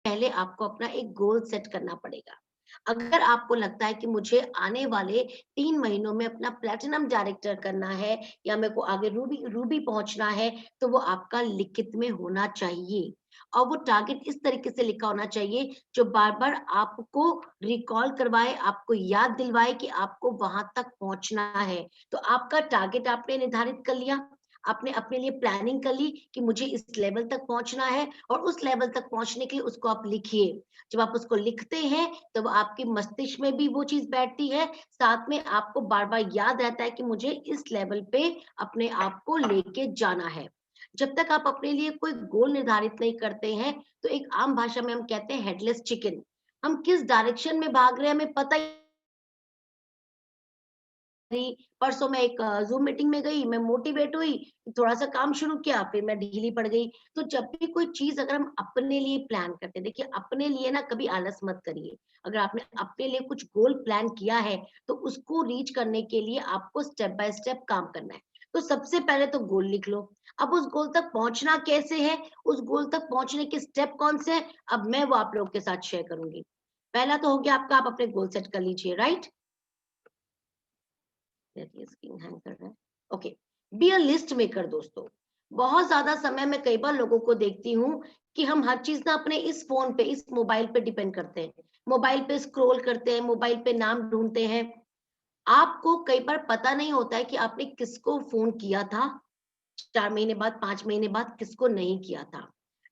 पहले आपको अपना एक गोल सेट करना पड़ेगा। अगर आपको लगता है कि मुझे आने वाले 3 महीनों में अपना प्लैटिनम डायरेक्टर करना है या मेरे को आगे रूबी रूबी पहुँचना है, तो वो आपका लिखित में होना चाहिए। और वो टारगेट इस तरीके से लिखा होना चाहिए, जो बार-बार आपको रिकॉल करवाए, आपको याद दिलवाए कि आपको वहाँ तक पहुँचना है। तो आपका टारगेट आपने निर्धारित कर लिया, आपने अपने लिए प्लानिंग कर ली कि मुझे इस लेवल तक पहुँचना है और उस लेवल तक पहुँचने के लिए उसको आप लिखिए। जब आप उसको लिखते हैं, तब आपके मस्तिष्क में भी वो चीज़ बैठती है, साथ में आपको बार-बार याद रहता है कि मुझे इस लेवल पे अपने आप को लेके जाना है। जब तक आप अपने लिए कोई गोल निर्धारित नहीं करते हैं, तो एक आम भाषा में हम कहते हैं हेडलेस चिकन। हम किस डायरेक्शन में भाग रहे हैं, हमें पता ही रही। परसों मैं एक ज़ूम मीटिंग में गई, मैं मोटिवेट हुई, थोड़ा-सा काम शुरू किया, फिर मैं ढीली पड़ गई। तो जब भी कोई चीज़ अगर हम अपने लिए प्लान करते हैं, देखिए अपने लिए ना कभी आलस मत करिए। अगर आपने अपने लिए कुछ गोल प्लान किया है, तो उसको रीच करने के लिए आपको स्टेप बाय स्टेप काम करना है। तो सबसे पहले तो गोल लिख लो। अब उस गोल तक पहुँचना कैसे है, उस गोल तक पहुँचने के स्टेप कौन से हैं, अब मैं वो आप लोगों के साथ शेयर करूँगी। पहला तो हो गया आपका, आप अपने गोल सेट कर लीजिए, राइट? देखिए स्क्रीन हैंग कर रहा है। Okay, be a list maker दोस्तों। बहुत ज़्यादा समय मैं कई बार लोगों को देखती हूँ कि हम हर चीज़ ना अपने इस फ़ोन पे, इस मोबाइल पे डिपेंड करते हैं। मोबाइल पे स्क्रॉल करते हैं, मोबाइल पे नाम ढूँढते हैं। आपको कई बार पता नहीं होता है कि आपने किसको फ़ोन किया था, 4 महीने बाद, 5 महीने बाद किसको नहीं किया था।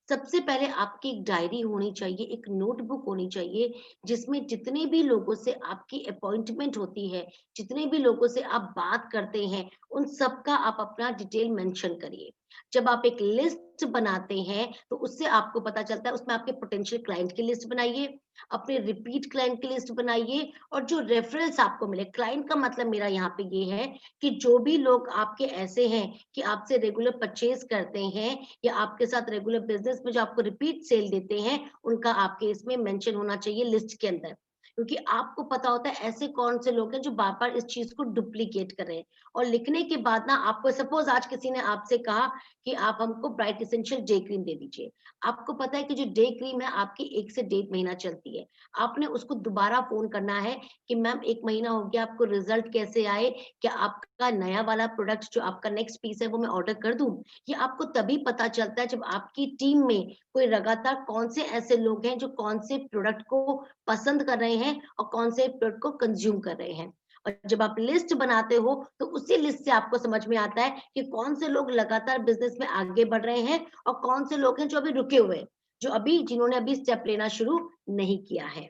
सबसे पहले आपकी एक डायरी होनी चाहिए, एक नोटबुक होनी चाहिए, जिसमें जितने भी लोगों से आपकी अपॉइंटमेंट होती है, जितने भी लोगों से आप बात करते हैं, उन सबका आप अपना डिटेल मेंशन करिए। जब आप एक लिस्ट बनाते हैं, तो उससे आपको पता चलता है, उसमें आपके पोटेंशियल क्लाइंट की लिस्ट बनाइए, अपने रिपीट क्लाइंट की लिस्ट बनाइए और जो रेफरल्स आपको मिले, क्लाइंट का मतलब मेरा यहाँ पे ये है कि जो भी लोग आपके ऐसे हैं कि आपसे रेगुलर परचेज़ करते हैं या आपके साथ रेगुलर बिज़नेस में जो आपको रिपीट सेल देते हैं, उनका आपके इसमें मेंशन होना चाहिए लिस्ट के अंदर। क्योंकि आपको पता होता है ऐसे कौन से लोग हैं जो बार-बार इस चीज़ को डुप्लीकेट कर रहे हैं। और लिखने के बाद ना आपको सपोज़ आज किसी ने आपसे कहा कि आप हमको ब्राइट एसेंशियल डे क्रीम दे दीजिए। आपको पता है कि जो डे क्रीम है आपकी 1 से 1.5 महीना चलती है। आपने उसको दोबारा फ़ोन करना है कि मैम 1 महीना हो गया, आपको रिज़ल्ट कैसे आए? क्या आपका नया वाला प्रोडक्ट जो आपका नेक्स्ट पीस है वो मैं ऑर्डर कर दूँ? ये आपको तभी पता चलता है जब आपकी टीम में कोई लगातार कौन से ऐसे लोग हैं जो कौन से प्रोडक्ट को पसंद कर रहे हैं और कौन से प्रोडक्ट को कंज़्यूम कर रहे हैं। और जब आप लिस्ट बनाते हो तो उसी लिस्ट से आपको समझ में आता है कि कौन से लोग लगातार बिज़नेस में आगे बढ़ रहे हैं और कौन से लोग हैं जो अभी रुके हुए हैं, जो अभी जिन्होंने अभी स्टेप लेना शुरू नहीं किया है।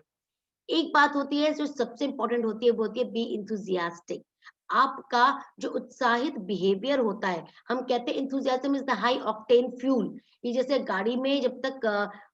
एक बात होती है जो सबसे इम्पोर्टेंट होती है वो होती है बी एंथुसियास्टिक। आपका जो उत्साहित बिहेवियर होता है, हम कहते हैं enthusiasm is the high octane fuel. ये जैसे गाड़ी में जब तक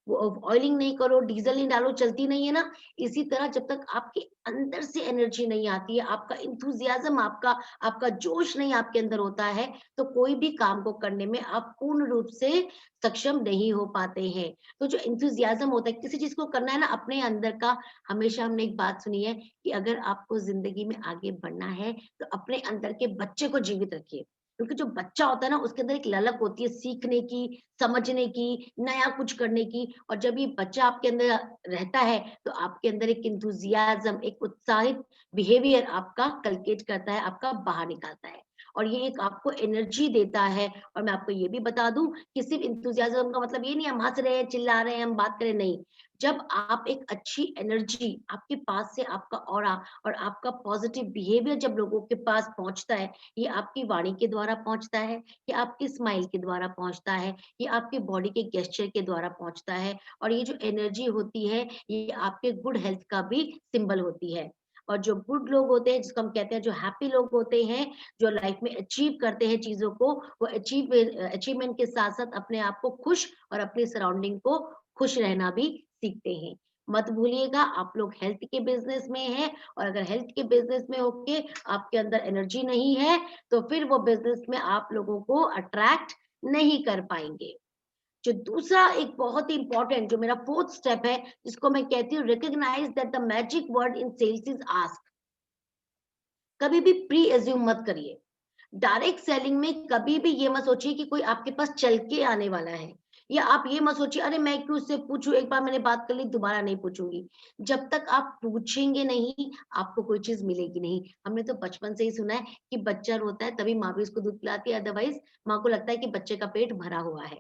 ऑयलिंग नहीं करो, डीजल नहीं डालो, चलती नहीं है ना, इसी तरह जब तक आपके अंदर से एनर्जी नहीं आती है, आपका एंथुसियाज्म, आपका आपका जोश नहीं आपके अंदर होता है, तो कोई भी काम को करने में आप पूर्ण रूप से सक्षम नहीं हो पाते हैं। तो जो एंथुसियाज्म होता है, किसी चीज को करना है ना अपने अंदर का, हमेशा हमने एक बात सुनी है कि अगर आपको ज़िंदगी में आगे बढ़ना है, तो अपने अंदर के बच्चे को जीवित रखिए। क्योंकि जो बच्चा होता है ना, उसके अंदर एक ललक होती है सीखने की, समझने की, नया कुछ करने की और जब ये बच्चा आपके अंदर रहता है, तो आपके अंदर एक एंथुसियाज़्म, एक उत्साहित बिहेवियर आपका कल्केट करता है, आपका बाहर निकालता है। और ये एक आपको एनर्जी देता है और मैं आपको ये भी बता दूँ कि सिर्फ़ एंथुसियाज़्म का मतलब ये नहीं है हम हँस रहे हैं, चिल्ला रहे हैं, हम बात कर रहे हैं, नहीं। जब आप एक अच्छी एनर्जी आपके पास से आपका ऑरा और आपका पॉजिटिव बिहेवियर जब लोगों के पास पहुंचता है, ये आपकी वाणी के द्वारा पहुंचता है, ये आपकी स्माइल के द्वारा पहुंचता है, ये आपके बॉडी के गेस्चर के द्वारा पहुंचता है और ये जो एनर्जी होती है ये आपके गुड हेल्थ का भी सिंबल होती है। और जो गुड लोग होते हैं जिसको हम कहते हैं जो हैप्पी लोग होते हैं, जो लाइफ में अचीव करते हैं चीजों को, वो अचीवमेंट के साथ साथ अपने आप को खुश और अपनी सराउंडिंग को खुश रहना भी सीखते हैं। मत भूलिएगा आप लोग हेल्थ के बिज़नेस में हैं और अगर हेल्थ के बिज़नेस में होके आपके अंदर एनर्जी नहीं है, तो फिर वो बिज़नेस में आप लोगों को अट्रैक्ट नहीं कर पाएँगे। जो दूसरा एक बहुत ही इम्पोर्टेंट जो मेरा 4th स्टेप है, जिसको मैं कहती हूँ recognise that the magic word in sales is ask. कभी भी प्री अज़्यूम मत करिए। डायरेक्ट सेलिंग में कभी भी ये मत सोचिए कि कोई आपके पास चल के आने वाला है। या आप ये मत सोचिए अरे मैं क्यों उससे पूछूं, एक बार मैंने बात कर ली दोबारा नहीं पूछूंगी। जब तक आप पूछेंगे नहीं आपको कोई चीज मिलेगी नहीं। हमने तो बचपन से ही सुना है कि बच्चा रोता है तभी माँ भी उसको दूध पिलाती है, अदरवाइज माँ को लगता है कि बच्चे का पेट भरा हुआ है।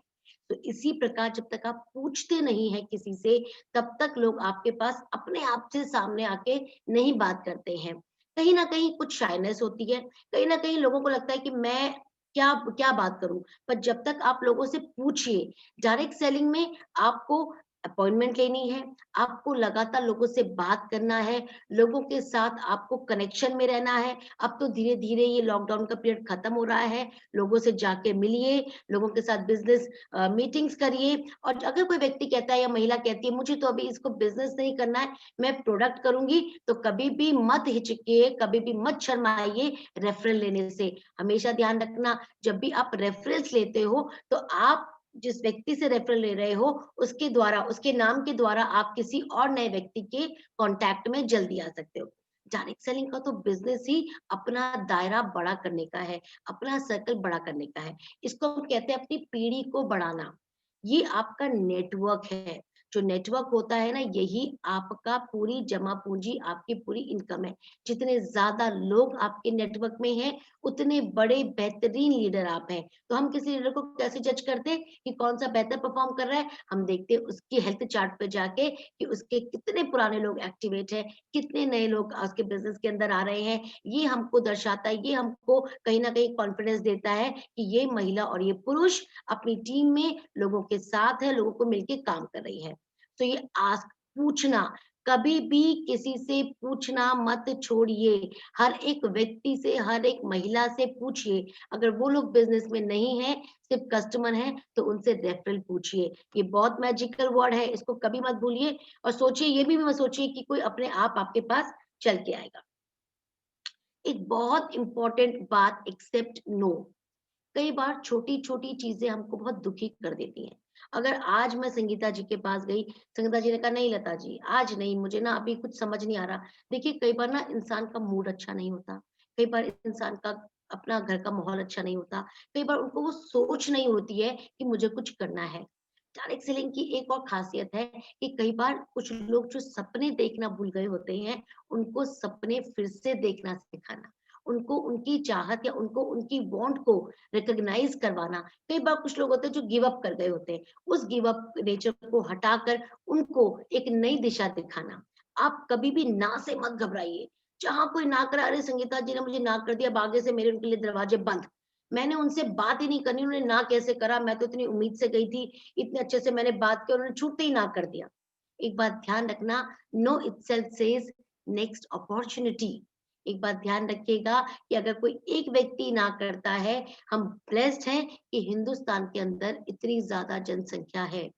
तो इसी प्रकार जब तक आप पूछते नहीं है किसी से, तब तक लोग आपके पास अपने आप से सामने आके नहीं बात करते हैं। कहीं ना कहीं कुछ शाइनेस होती है, कहीं ना कहीं लोगों को लगता है कि मैं क्या क्या बात करूं। पर जब तक आप लोगों से पूछिए, डायरेक्ट सेलिंग में आपको अपॉइंटमेंट लेनी है, आपको लगातार लोगों से बात करना है, लोगों के साथ आपको कनेक्शन में रहना है। अब तो धीरे-धीरे ये लॉकडाउन का पीरियड खत्म हो रहा है, लोगों से जाके मिलिए, लोगों के साथ बिज़नेस मीटिंग्स करिए। और अगर कोई व्यक्ति कहता है या महिला कहती है मुझे तो अभी इसको बिज़नेस नहीं करना है, मैं प्रोडक्ट करूँगी, तो कभी भी मत हिचकिए, कभी भी मत शर्माइए रेफरल लेने से। हमेशा ध्यान रखना, जब भी आप रेफरल्स लेते हो, तो आप जिस व्यक्ति से रेफरल ले रहे हो, उसके द्वारा, उसके नाम के द्वारा आप किसी और नए व्यक्ति के कॉन्टैक्ट में जल्दी आ सकते हो। डायरेक्ट सेलिंग का तो बिज़नेस ही अपना दायरा बड़ा करने का है, अपना सर्कल बड़ा करने का है। इसको हम कहते हैं अपनी पीढ़ी को बढ़ाना। ये आपका नेटवर्क है। जो नेटवर्क होता है ना, यही आपका पूरी जमा पूँजी, आपकी पूरी इनकम है। जितने ज़्यादा लोग आपके नेटवर्क में हैं, उतने बड़े बेहतरीन लीडर आप हैं। तो हम किसी लीडर को कैसे जज करते हैं कि कौन-सा बेहतर परफ़ॉर्म कर रहा है? हम देखते हैं उसकी हेल्थ चार्ट पे जाके कि उसके कितने पुराने लोग एक्टिवेट हैं, कितने नए लोग उसके बिज़नेस के अंदर आ रहे हैं। ये हमको दर्शाता है, ये हमको कहीं न कहीं कॉन्फिडेंस देता है कि ये महिला और ये पुरुष अपनी टीम में लोगों के साथ है, लोगों को मिलके काम कर रही है। तो ये आस्क, पूछना, कभी भी किसी से पूछना मत छोड़िए। हर एक व्यक्ति से, हर एक महिला से पूछिए। अगर वो लोग बिज़नेस में नहीं हैं, सिर्फ़ कस्टमर हैं, तो उनसे रेफरल पूछिए। ये बहुत मैजिकल वर्ड है, इसको कभी मत भूलिए। और सोचिए, ये भी मत सोचिए कि कोई अपने आप आपके पास चल के आएगा। एक बहुत इम्पोर्टेंट बात, एक्सेप्ट नो। कई बार छोटी-छोटी चीज़ें हमको बहुत दुखी कर देती हैं। अगर आज मैं संगीता जी के पास गई, संगीता जी ने कहा नहीं लता जी, आज नहीं, मुझे ना अभी कुछ समझ नहीं आ रहा। देखिए कई बार ना इंसान का मूड अच्छा नहीं होता, कई बार इंसान का अपना घर का माहौल अच्छा नहीं होता, कई बार उनको वो सोच नहीं होती है कि मुझे कुछ करना है। डायरेक्ट सेलिंग की एक और खासियत है कि कई बार कुछ लोग जो सपने देखना भूल गए होते हैं, उनको सपने फिर से देखना सिखाना, उनको उनकी चाहत या उनको उनकी वांट को रिकॉग्नाइज करवाना। कई बार कुछ लोग होते हैं जो गिव अप कर गए होते हैं, उस गिव अप नेचर को हटाकर उनको एक नई दिशा दिखाना। आप कभी भी ना से मत घबराइए। जहाँ कोई ना करे, अरे संगीता जी ने मुझे ना कर दिया, अब आगे से मेरे उनके लिए दरवाजे बंद। मैंने उनसे बात ही नहीं करनी, उन्होंने ना कैसे करा? मैं तो इतनी उम्मीद से गई थी, इतने अच्छे से मैंने बात की, उन्होंने छूटते ही ना कर दिया। एक बात ध्यान रखना, no itself says next opportunity. एक बात ध्यान रखिएगा कि अगर कोई एक व्यक्ति ना करता है, हम ब्लेस्ड हैं कि हिंदुस्तान के अंदर इतनी ज़्यादा जनसंख्या है।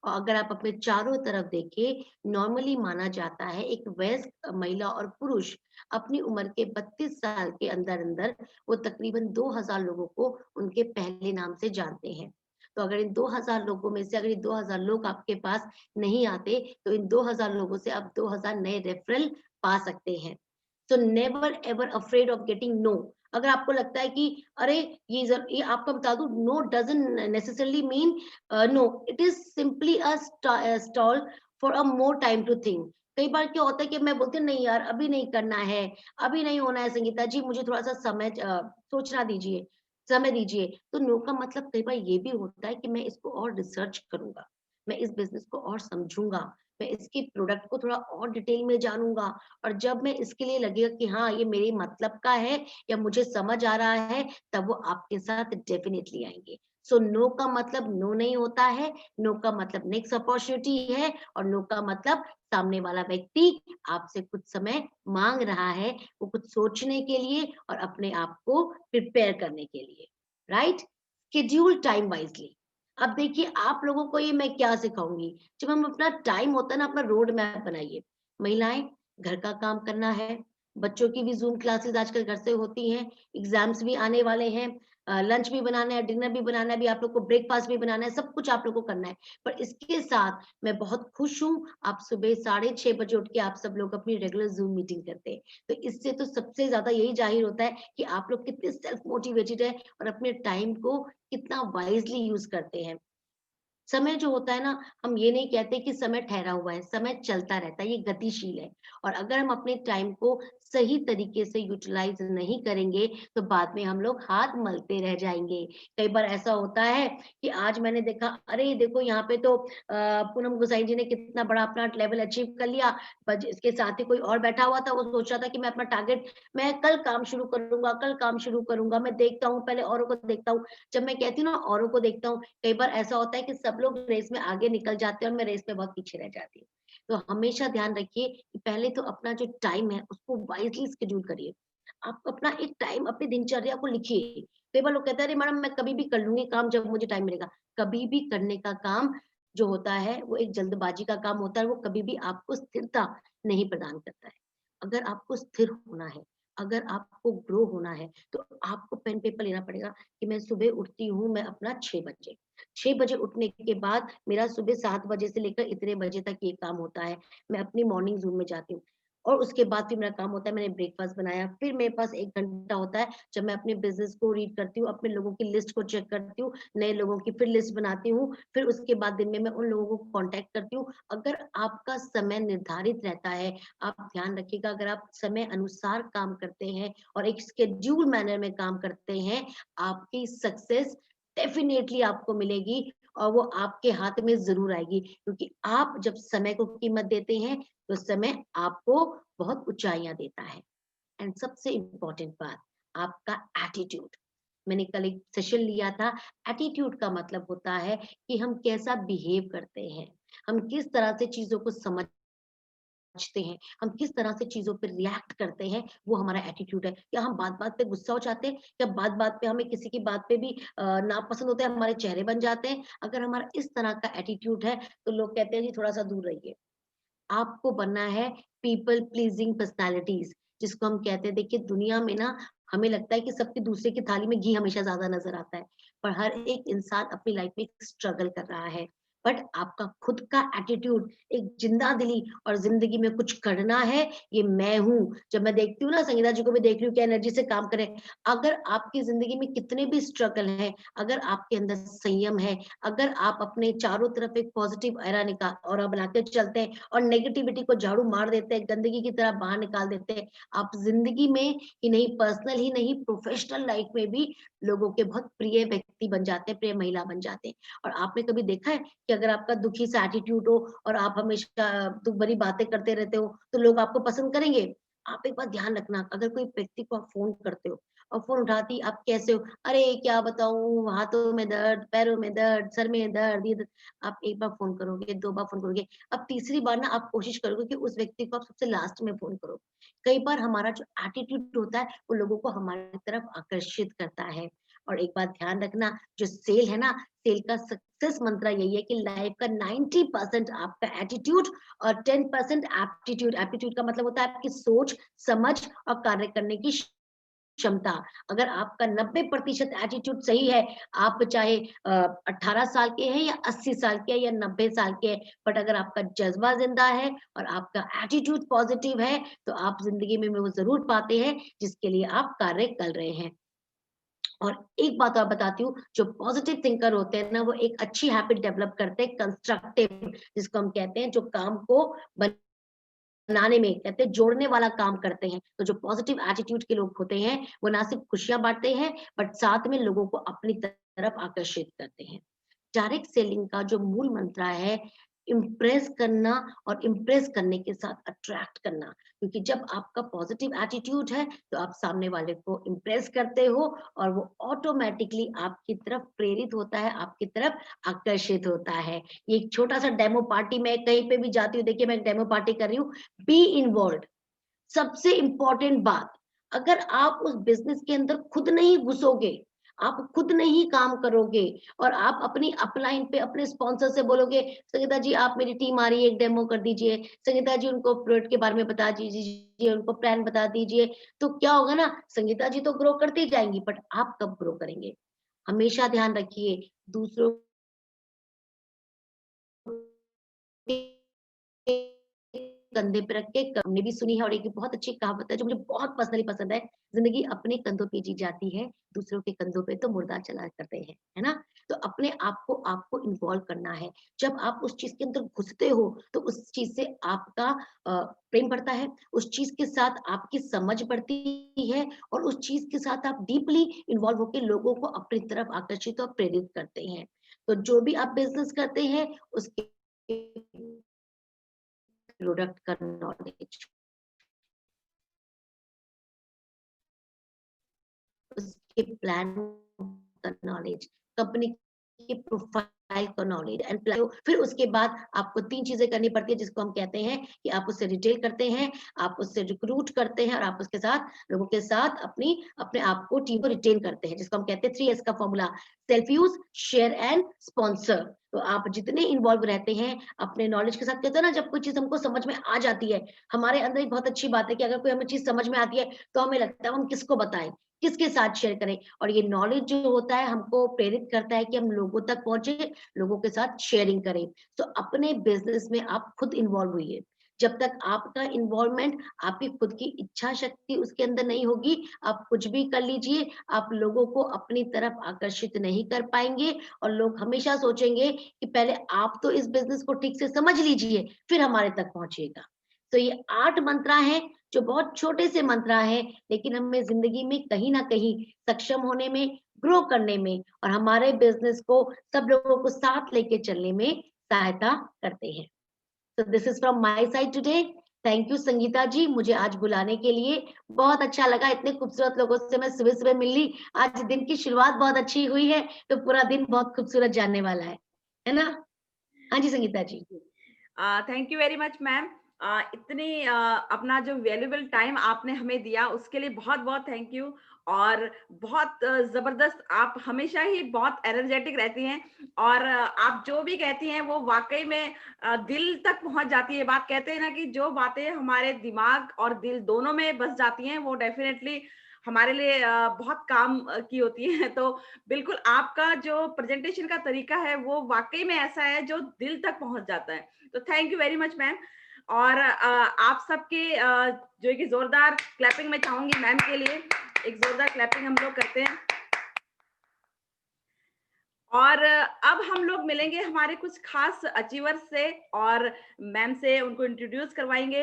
और अगर आप अपने चारों तरफ देखें, नॉर्मली माना जाता है एक वयस्क महिला और पुरुष अपनी उम्र के 32 साल के अंदर-अंदर वो तकरीबन 2000 लोगों को उनके पहले नाम से जानते हैं। तो अगर इन 2000 लोगों में से अगर ये 2000 लोग आपके पास नहीं आते, तो इन 2000 लोगों से आप 2000 नए रेफरल पा सकते हैं। So never ever afraid of getting no. अगर आपको लगता है कि अरे ये आपको बता दूं, no doesn't necessarily mean no, it is simply a stall for a more time to think. कई बार क्या होता है कि मैं बोलती हूँ नहीं यार अभी नहीं करना है, अभी नहीं होना है संगीता जी, मुझे थोड़ा सा समय सोचना दीजिए, समय दीजिए। तो नो का मतलब कई बार ये भी होता है कि मैं इसको और रिसर्च करूंगा, मैं इस बिजनेस को और समझूंगा, मैं इसके प्रोडक्ट को थोड़ा और डिटेल में जानूंगा। और जब मैं इसके लिए लगेगा कि हाँ ये मेरे मतलब का है या मुझे समझ आ रहा है, तब वो आपके साथ डेफिनेटली आएंगे। सो नो का मतलब नो नहीं होता है, नो का मतलब नेक्स्ट अपॉर्चुनिटी है, और नो का मतलब सामने वाला व्यक्ति आपसे कुछ समय मांग रहा है, वो कुछ सोचने के लिए और अपने आप को प्रिपेयर करने के लिए। राइट? Schedule time wisely. अब देखिए आप लोगों को ये मैं क्या सिखाऊंगी, जब हम अपना टाइम होता है ना, अपना रोड मैप बनाइए। महिलाएं, घर का काम करना है, बच्चों की भी ज़ूम क्लासेस आजकल घर से होती हैं, एग्ज़ाम्स भी आने वाले हैं, लंच भी बनाना है, डिनर भी बनाना है, अभी आप लोग को ब्रेकफ़ास्ट भी बनाना है, सब कुछ आप लोग को करना है। पर इसके साथ मैं बहुत खुश हूँ, आप सुबह 6:30 बजे उठ के आप सब लोग अपनी रेगुलर ज़ूम मीटिंग करते हैं। तो इससे तो सबसे ज़्यादा यही ज़ाहिर होता है कि आप लोग कितने सेल्फ मोटिवेटेड हैं और अपने टाइम को कितना वाइज़ली यूज़ करते हैं। समय जो होता है ना, हम ये नहीं कहते कि समय ठहरा हुआ है, समय चलता रहता है, ये गतिशील है। और अगर हम अपने टाइम को सही तरीके से यूटिलाइज़ नहीं करेंगे, तो बाद में हम लोग हाथ मलते रह जाएँगे। कई बार ऐसा होता है कि आज मैंने देखा, अरे देखो यहाँ पे तो पूनम गोसाई जी ने कितना बड़ा अपना लेवल अचीव कर लिया, बज इसके साथ ही कोई और बैठा हुआ था, वो सोच रहा था कि मैं अपना टारगेट मैं कल काम शुरू करूँगा, कल काम शुरू करूँगा, मैं देखता हूँ, पहले औरों को देखता हूँ। जब मैं कहती हूँ ना औरों को देखता हूँ, कई बार ऐसा होता है कि सब लोग रेस में आगे निकल जाते हैं और मैं रेस में बहुत पीछे रह जाती हूँ। तो हमेशा ध्यान रखिए कि पहले तो अपना जो टाइम है उसको वाइज़ली शेड्यूल करिए। आप अपना एक टाइम अपनी दिनचर्या को लिखिए। कई बार लोग कहते हैं, अरे मैडम मैं कभी भी कर लूँगी काम जब मुझे टाइम मिलेगा। कभी भी करने का काम जो होता है वो एक जल्दबाजी का काम होता है, वो कभी भी आपको स्थिरता नहीं प्रदान करता है। अगर आपको स्थिर होना है, अगर आपको ग्रो होना है, तो आपको पेन पेपर लेना पड़ेगा कि मैं सुबह उठती हूँ मैं अपना 6 बजे। 6 बजे उठने के बाद मेरा सुबह 7 बजे से लेकर इतने बजे तक ये काम होता है। मैं अपनी मॉर्निंग ज़ूम में जाती हूँ और उसके बाद फिर मेरा काम होता है, मैंने ब्रेकफ़ास्ट बनाया, फिर मेरे पास 1 घंटा होता है जब मैं अपने बिज़नेस को रीड करती हूँ, अपने लोगों की लिस्ट को चेक करती हूँ, नए लोगों की फिर लिस्ट बनाती हूँ, फिर उसके बाद दिन में मैं उन लोगों को कॉन्टैक्ट करती हूँ। अगर आपका समय निर्धारित रहता है, आप ध्यान रखिएगा, अगर आप समय अनुसार काम करते हैं और एक शेड्यूल मैनर में काम करते हैं, आपकी सक्सेस डेफ़िनेटली आपको मिलेगी और वो आपके हाथ में ज़रूर आएगी, क्योंकि आप जब समय को कीमत देते हैं, तो समय आपको बहुत ऊँचाइयाँ देता है। एंड सबसे इम्पोर्टेंट बात, आपका एटीट्यूड। मैंने कल एक सेशन लिया था, एटीट्यूड का मतलब होता है कि हम कैसा बिहेव करते हैं, हम किस तरह से चीज़ों को समझते हैं, हम किस तरह से चीज़ों पे रिएक्ट करते हैं, वो हमारा एटीट्यूड है। क्या हम बात-बात पे गुस्सा हो जाते हैं? क्या बात-बात पे हमें किसी की बात पे भी नापसंद होता है, हमारे चेहरे बन जाते हैं? अगर हमारा इस तरह का एटीट्यूड है, तो लोग कहते हैं जी थोड़ा-सा दूर रहिए। आपको बनना है पीपल प्लीजिंग पर्सनैलिटीज़, जिसको हम कहते हैं, देखिए दुनिया में ना हमें लगता है कि सबके दूसरे की थाली में घी हमेशा ज़्यादा नज़र आता है, पर हर एक इंसान अपनी लाइफ में एक स्ट्रगल कर रहा है। बट आपका खुद का एटीट्यूड, एक जिंदा-दिली और ज़िंदगी में कुछ करना है, ये मैं हूँ। जब मैं देखती हूँ ना संगीता जी को भी देख रही हूँ क्या एनर्जी से काम कर रहे हैं। अगर आपकी ज़िंदगी में कितने भी स्ट्रगल हैं, अगर आपके अंदर संयम है, अगर आप अपने चारों तरफ एक पॉजिटिव ऑरा बना के चलते हैं और नेगेटिविटी को झाड़ू मार देते हैं, गंदगी की तरह बाहर निकाल देते हैं। आप ज़िंदगी में ही नहीं, पर्सनल ही नहीं, प्रोफ़ेशनल लाइफ़ में भी लोगों के बहुत प्रिय व्यक्ति बन जाते हैं, प्रिय महिला बन जाते हैं। और आपने कभी देखा है कि अगर आपका दुखी सा एटीट्यूड हो और आप हमेशा दुःख भरी बातें करते रहते हो, तो लोग आपको पसंद करेंगे? आप एक बात ध्यान रखना, अगर कोई व्यक्ति को आप फ़ोन करते हो और फ़ोन उठाती, "आप कैसे हो?" "अरे! क्या बताऊँ, हाथों में दर्द, पैरों में दर्द, सर में दर्द, ये द" आप 1 बार फ़ोन करोगे, 2 बार फ़ोन करोगे, अब तीसरी बार ना आप कोशिश करोगे कि उस व्यक्ति को आप सबसे लास्ट में फ़ोन करो। कई बार हमारा जो एटीट्यूड होता है, वो लोगों को हमारी तरफ आकर्षित करता है। और एक बात ध्यान रखना, जो सेल है ना, सेल का सक्सेस मंत्र यही है कि लाइफ़ का 90% आपका एटीट्यूड और 10% एप्टीट्यूड। एप्टीट्यूड का मतलब होता है आपकी सोच, समझ और कार्य करने की क्षमता। अगर आपका 90% एटीट्यूड सही है, आप चाहे 18 साल के हैं या 80 साल के हैं या 90 साल के हैं, बट अगर आपका जज़्बा ज़िंदा है और आपका एटीट्यूड पॉज़िटिव है, तो आप ज़िंदगी में वो ज़रूर पाते हैं, जिसके लिए आप कार्य कर रहे हैं। और एक बात और बताती हूँ, जो पॉज़िटिव थिंकर होते हैं ना, वो एक अच्छी हैबिट डेवलप करते हैं, कंस्ट्रक्टिव, जिसको हम कहते हैं, जो काम को बनाने में कहते हैं जोड़ने वाला काम करते हैं। तो जो पॉज़िटिव एटीट्यूड के लोग होते हैं, वो ना सिर्फ़ खुशियाँ बाँटते हैं, बट साथ में लोगों को अपनी तरफ आकर्षित करते हैं। डायरेक्ट सेलिंग का जो मूल मंत्र है, इम्प्रेस करना और इम्प्रेस करने के साथ अट्रैक्ट करना। क्योंकि जब आपका पॉज़िटिव एटीट्यूड है, तो आप सामने वाले को इम्प्रेस करते हो और वो ऑटोमैटिकली आपकी तरफ प्रेरित होता है, आपकी तरफ आकर्षित होता है। ये एक छोटा-सा डेमो पार्टी मैं कहीं पे भी जाती हूँ, देखिए मैं एक डेमो पार्टी कर रही हूँ, बी इन्वॉल्व्ड। सबसे इम्पोर्टेंट बात, अगर आप उस बिज़नेस के अंदर खुद नहीं घुसोगे, आप खुद नहीं काम करोगे और आप अपनी अपलाइन पे अपने स्पॉन्सर से बोलोगे, "संगीता जी आप मेरी टीम आ रही है, एक डेमो कर दीजिए। संगीता जी उनको प्रोडक्ट के बारे में बता दीजिए, उनको प्लान बता दीजिए।" तो क्या होगा ना, संगीता जी तो ग्रो करती जाएँगी, बट आप कब ग्रो करेंगे? हमेशा ध्यान रखिए, दूसरों कंधे पे रख के हमने भी सुनी है और एक बहुत अच्छी कहावत है जो मुझे बहुत पर्सनली पसंद है, ज़िंदगी अपने कंधों पे जी जाती है, दूसरों के कंधों पे तो मुर्दा चला करते हैं, है ना? तो अपने आप को आपको इन्वॉल्व करना है। जब आप उस चीज के अंदर घुसते हो तो उस चीज से आपका प्रेम बढ़ता है, उस चीज के साथ आपकी समझ बढ़ती है और उस चीज के साथ आप डीपली इन्वॉल्व होकर लोगों को अपनी तरफ आकर्षित और प्रेरित करते हैं। तो जो भी आप बिजनेस करते हैं उसके प्रोडक्ट का नॉलेज, उसके प्लान का नॉलेज, कंपनी के प्रोफाइल का नॉलेज एंड प्लान, फिर उसके बाद आपको 3 चीज़ें करनी पड़ती है जिसको हम कहते हैं कि आप उससे रिटेल करते हैं, आप उससे रिक्रूट करते हैं और आप उसके साथ लोगों के साथ अपने आप को टीम को रिटेन करते हैं, जिसको हम कहते हैं 3S का formula, self use, share and sponsor. तो आप जितने इन्वॉल्व रहते हैं अपने नॉलेज के साथ, कहते हैं ना जब कोई चीज़ हमको समझ में आ जाती है, हमारे अंदर एक बहुत अच्छी बात है कि अगर कोई हमें चीज़ समझ में आती है तो हमें लगता है हम किसको बताएँ, किसके साथ शेयर करें, और ये नॉलेज जो होता है हमको प्रेरित करता है कि हम लोगों तक पहुंचे, लोगों के साथ शेयरिंग करें। तो अपने बिजनेस में आप खुद इन्वॉल्व होइए। जब तक आपका इन्वॉल्वमेंट, आपकी खुद की इच्छा शक्ति उसके अंदर नहीं होगी, आप कुछ भी कर लीजिए, आप लोगों को अपनी तरफ आकर्षित नहीं कर पाएंगे और लोग हमेशा सोचेंगे कि पहले आप तो इस बिजनेस को ठीक से समझ लीजिए, फिर हमारे तक पहुंचिएगा। तो ये 8 मंत्रा हैं जो बहुत छोटे से मंत्रा हैं, लेकिन हमें ज़िंदगी में कहीं न कहीं सक्षम होने में, ग्रो करने में और हमारे बिज़नेस को सब लोगों को साथ लेके चलने में सहायता करते हैं। So this is from my side today. Thank you Sangeeta ji, मुझे आज बुलाने के लिए। बहुत अच्छा लगा, इतने खूबसूरत लोगों से मैं सुबह-सुबह मिल ली। आज दिन की शुरुआत बहुत अच्छी हुई है, तो पूरा दिन बहुत खूबसूरत जाने वाला है ना? हाँ जी, Sangeeta ji. Thank you very much ma'am. इतनी अपना जो वैल्यूएबल टाइम आपने हमें दिया उसके लिए बहुत-बहुत थैंक यू। और बहुत ज़बरदस्त, आप हमेशा ही बहुत एनर्जेटिक रहती हैं और आप जो भी कहती हैं वो वाक़ई में दिल तक पहुँच जाती है बात। कहते हैं ना कि जो बातें हमारे दिमाग और दिल दोनों में बस जाती हैं वो डेफ़िनेटली हमारे लिए बहुत काम की होती हैं। तो बिल्कुल आपका जो प्रेज़ेंटेशन का तरीका है वो वाक़ई में ऐसा है जो दिल तक पहुँच जाता है। तो thank you very much ma'am. और आप सबके जो है कि जोरदार क्लैपिंग मैं चाहूंगी मैम के लिए। एक जोरदार क्लैपिंग हम लोग करते हैं। और अब हम लोग मिलेंगे हमारे कुछ खास अचीवर्स से और मैम से उनको इंट्रोड्यूस करवाएंगे।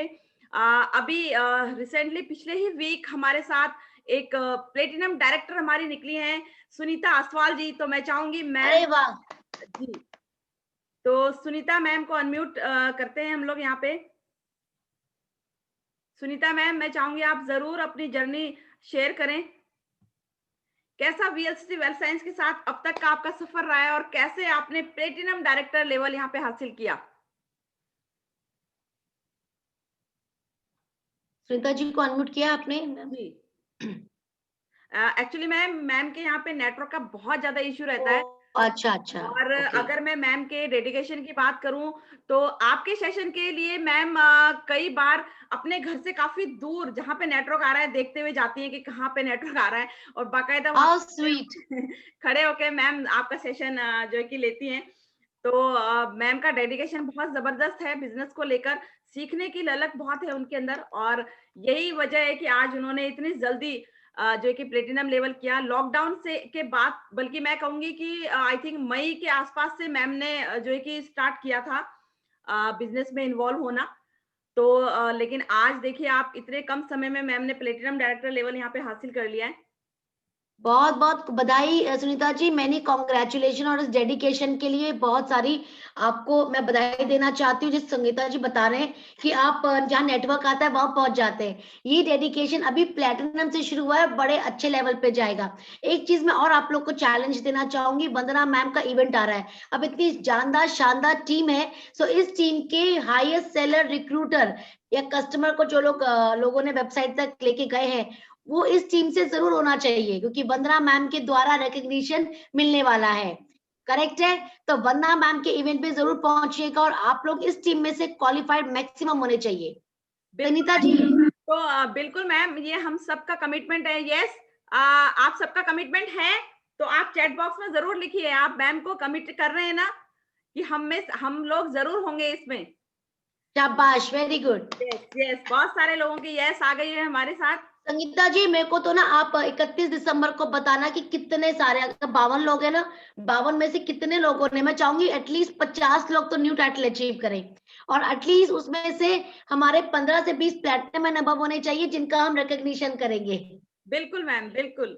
अभी रिसेंटली पिछले ही वीक हमारे साथ एक प्लेटिनम डायरेक्टर हमारी निकली हैं सुनीता आसवाल जी। तो मैं चाहूंगी मैम अरे वाह! जी, तो सुनीता मैम को अनम्यूट करते हैं हम लोग यहाँ पे। सुनीता मैम, मैं चाहूंगी आप जरूर अपनी जर्नी शेयर करें। कैसा वीएलसीसी वेल्थ साइंस के साथ अब तक का आपका सफर रहा है और कैसे आपने प्लेटिनम डायरेक्टर लेवल यहाँ पे हासिल किया? सुनीता जी को अनम्यूट किया आपने? जी। एक्चुअली मैम मैम के यहाँ पे नेटवर्क का बहुत ज्यादा इश्यू रहता है। ओह! अच्छा, अच्छा, और ओके। अगर मैं मैम के डेडिकेशन की बात करूं तो आपके सेशन के लिए मैम कई बार अपने घर से काफी दूर जहाँ पे नेटवर्क आ रहा है देखते हुए जाती हैं कि कहाँ पे नेटवर्क आ रहा है और बाकायदा वहां हाउ पे स्वीट! खड़े होके मैम आपका सेशन जो है कि लेती हैं। तो मैम का डेडिकेशन बहुत जबरदस्त है बिजनेस को लेकर। सीखने की ललक बहुत है उनके अंदर और यही वजह है कि आज उन्होंने इतनी जल्दी जो है कि प्लेटिनम लेवल किया लॉकडाउन से के बाद। बल्कि मैं कहूंगी कि आई थिंक मई के आसपास से मैम ने जो है कि स्टार्ट किया था बिजनेस में इन्वॉल्व होना। तो लेकिन आज देखिए आप इतने कम समय में मैम ने प्लेटिनम डायरेक्टर लेवल यहाँ पे हासिल कर लिया है। बहुत-बहुत बधाई सुनीता जी, मैनी कांग्रेचुलेशन और इस डेडिकेशन के लिए बहुत सारी आपको मैं बधाई देना चाहती हूँ, जिस संगीता जी बता रहे हैं कि आप जहाँ नेटवर्क आता है वहाँ पहुँच जाते हैं। ये डेडिकेशन अभी प्लैटिनम से शुरू हुआ है, बड़े अच्छे लेवल पे जाएगा। एक चीज़ मैं और आप लोग को चैलेंज देना चाहूँगी, वंदना मैम का इवेंट आ रहा है। अब इतनी जानदार, शानदार टीम है, सो इस टीम के हाईएस्ट सेलर रिक्रूटर या कस्टमर को जो लोगों ने वेबसाइट तक लेके गए हैं, वो इस टीम से ज़रूर होना चाहिए क्योंकि वंदना मैम के द्वारा रिकॉग्निशन मिलने वाला है। करेक्ट है? तो वंदना मैम के इवेंट पे ज़रूर पहुँचिएगा और आप लोग इस टीम में से क्वालिफाइड मैक्सिमम होने चाहिए। बिल्कुल सुनीता जी, तो बिल्कुल मैम ये हम सबका कमिटमेंट है। यस, आप सबका कमिटमेंट है तो आप चैट बॉक्स में जरूर लिखिए आप मैम को कमिट कर रहे हैं ना कि हम लोग जरूर होंगे इसमें। शाबाश, वेरी गुड। यस यस, बहुत सारे लोगों की यस आ गई है हमारे साथ। संगीता जी, मेरे को तो ना आप 31 दिसंबर को बताना कि कितने सारे, अगर 52 लोग हैं ना, 52 में से कितने लोगों ने, मैं चाहूंगी एटलीस्ट 50 लोग तो न्यू टाइटल अचीव करें, और एटलीस्ट उसमें से हमारे 15 से 20 प्लेटिनम एंड अबव होने चाहिए जिनका हम रिकॉग्निशन करेंगे। बिल्कुल मैम, बिल्कुल।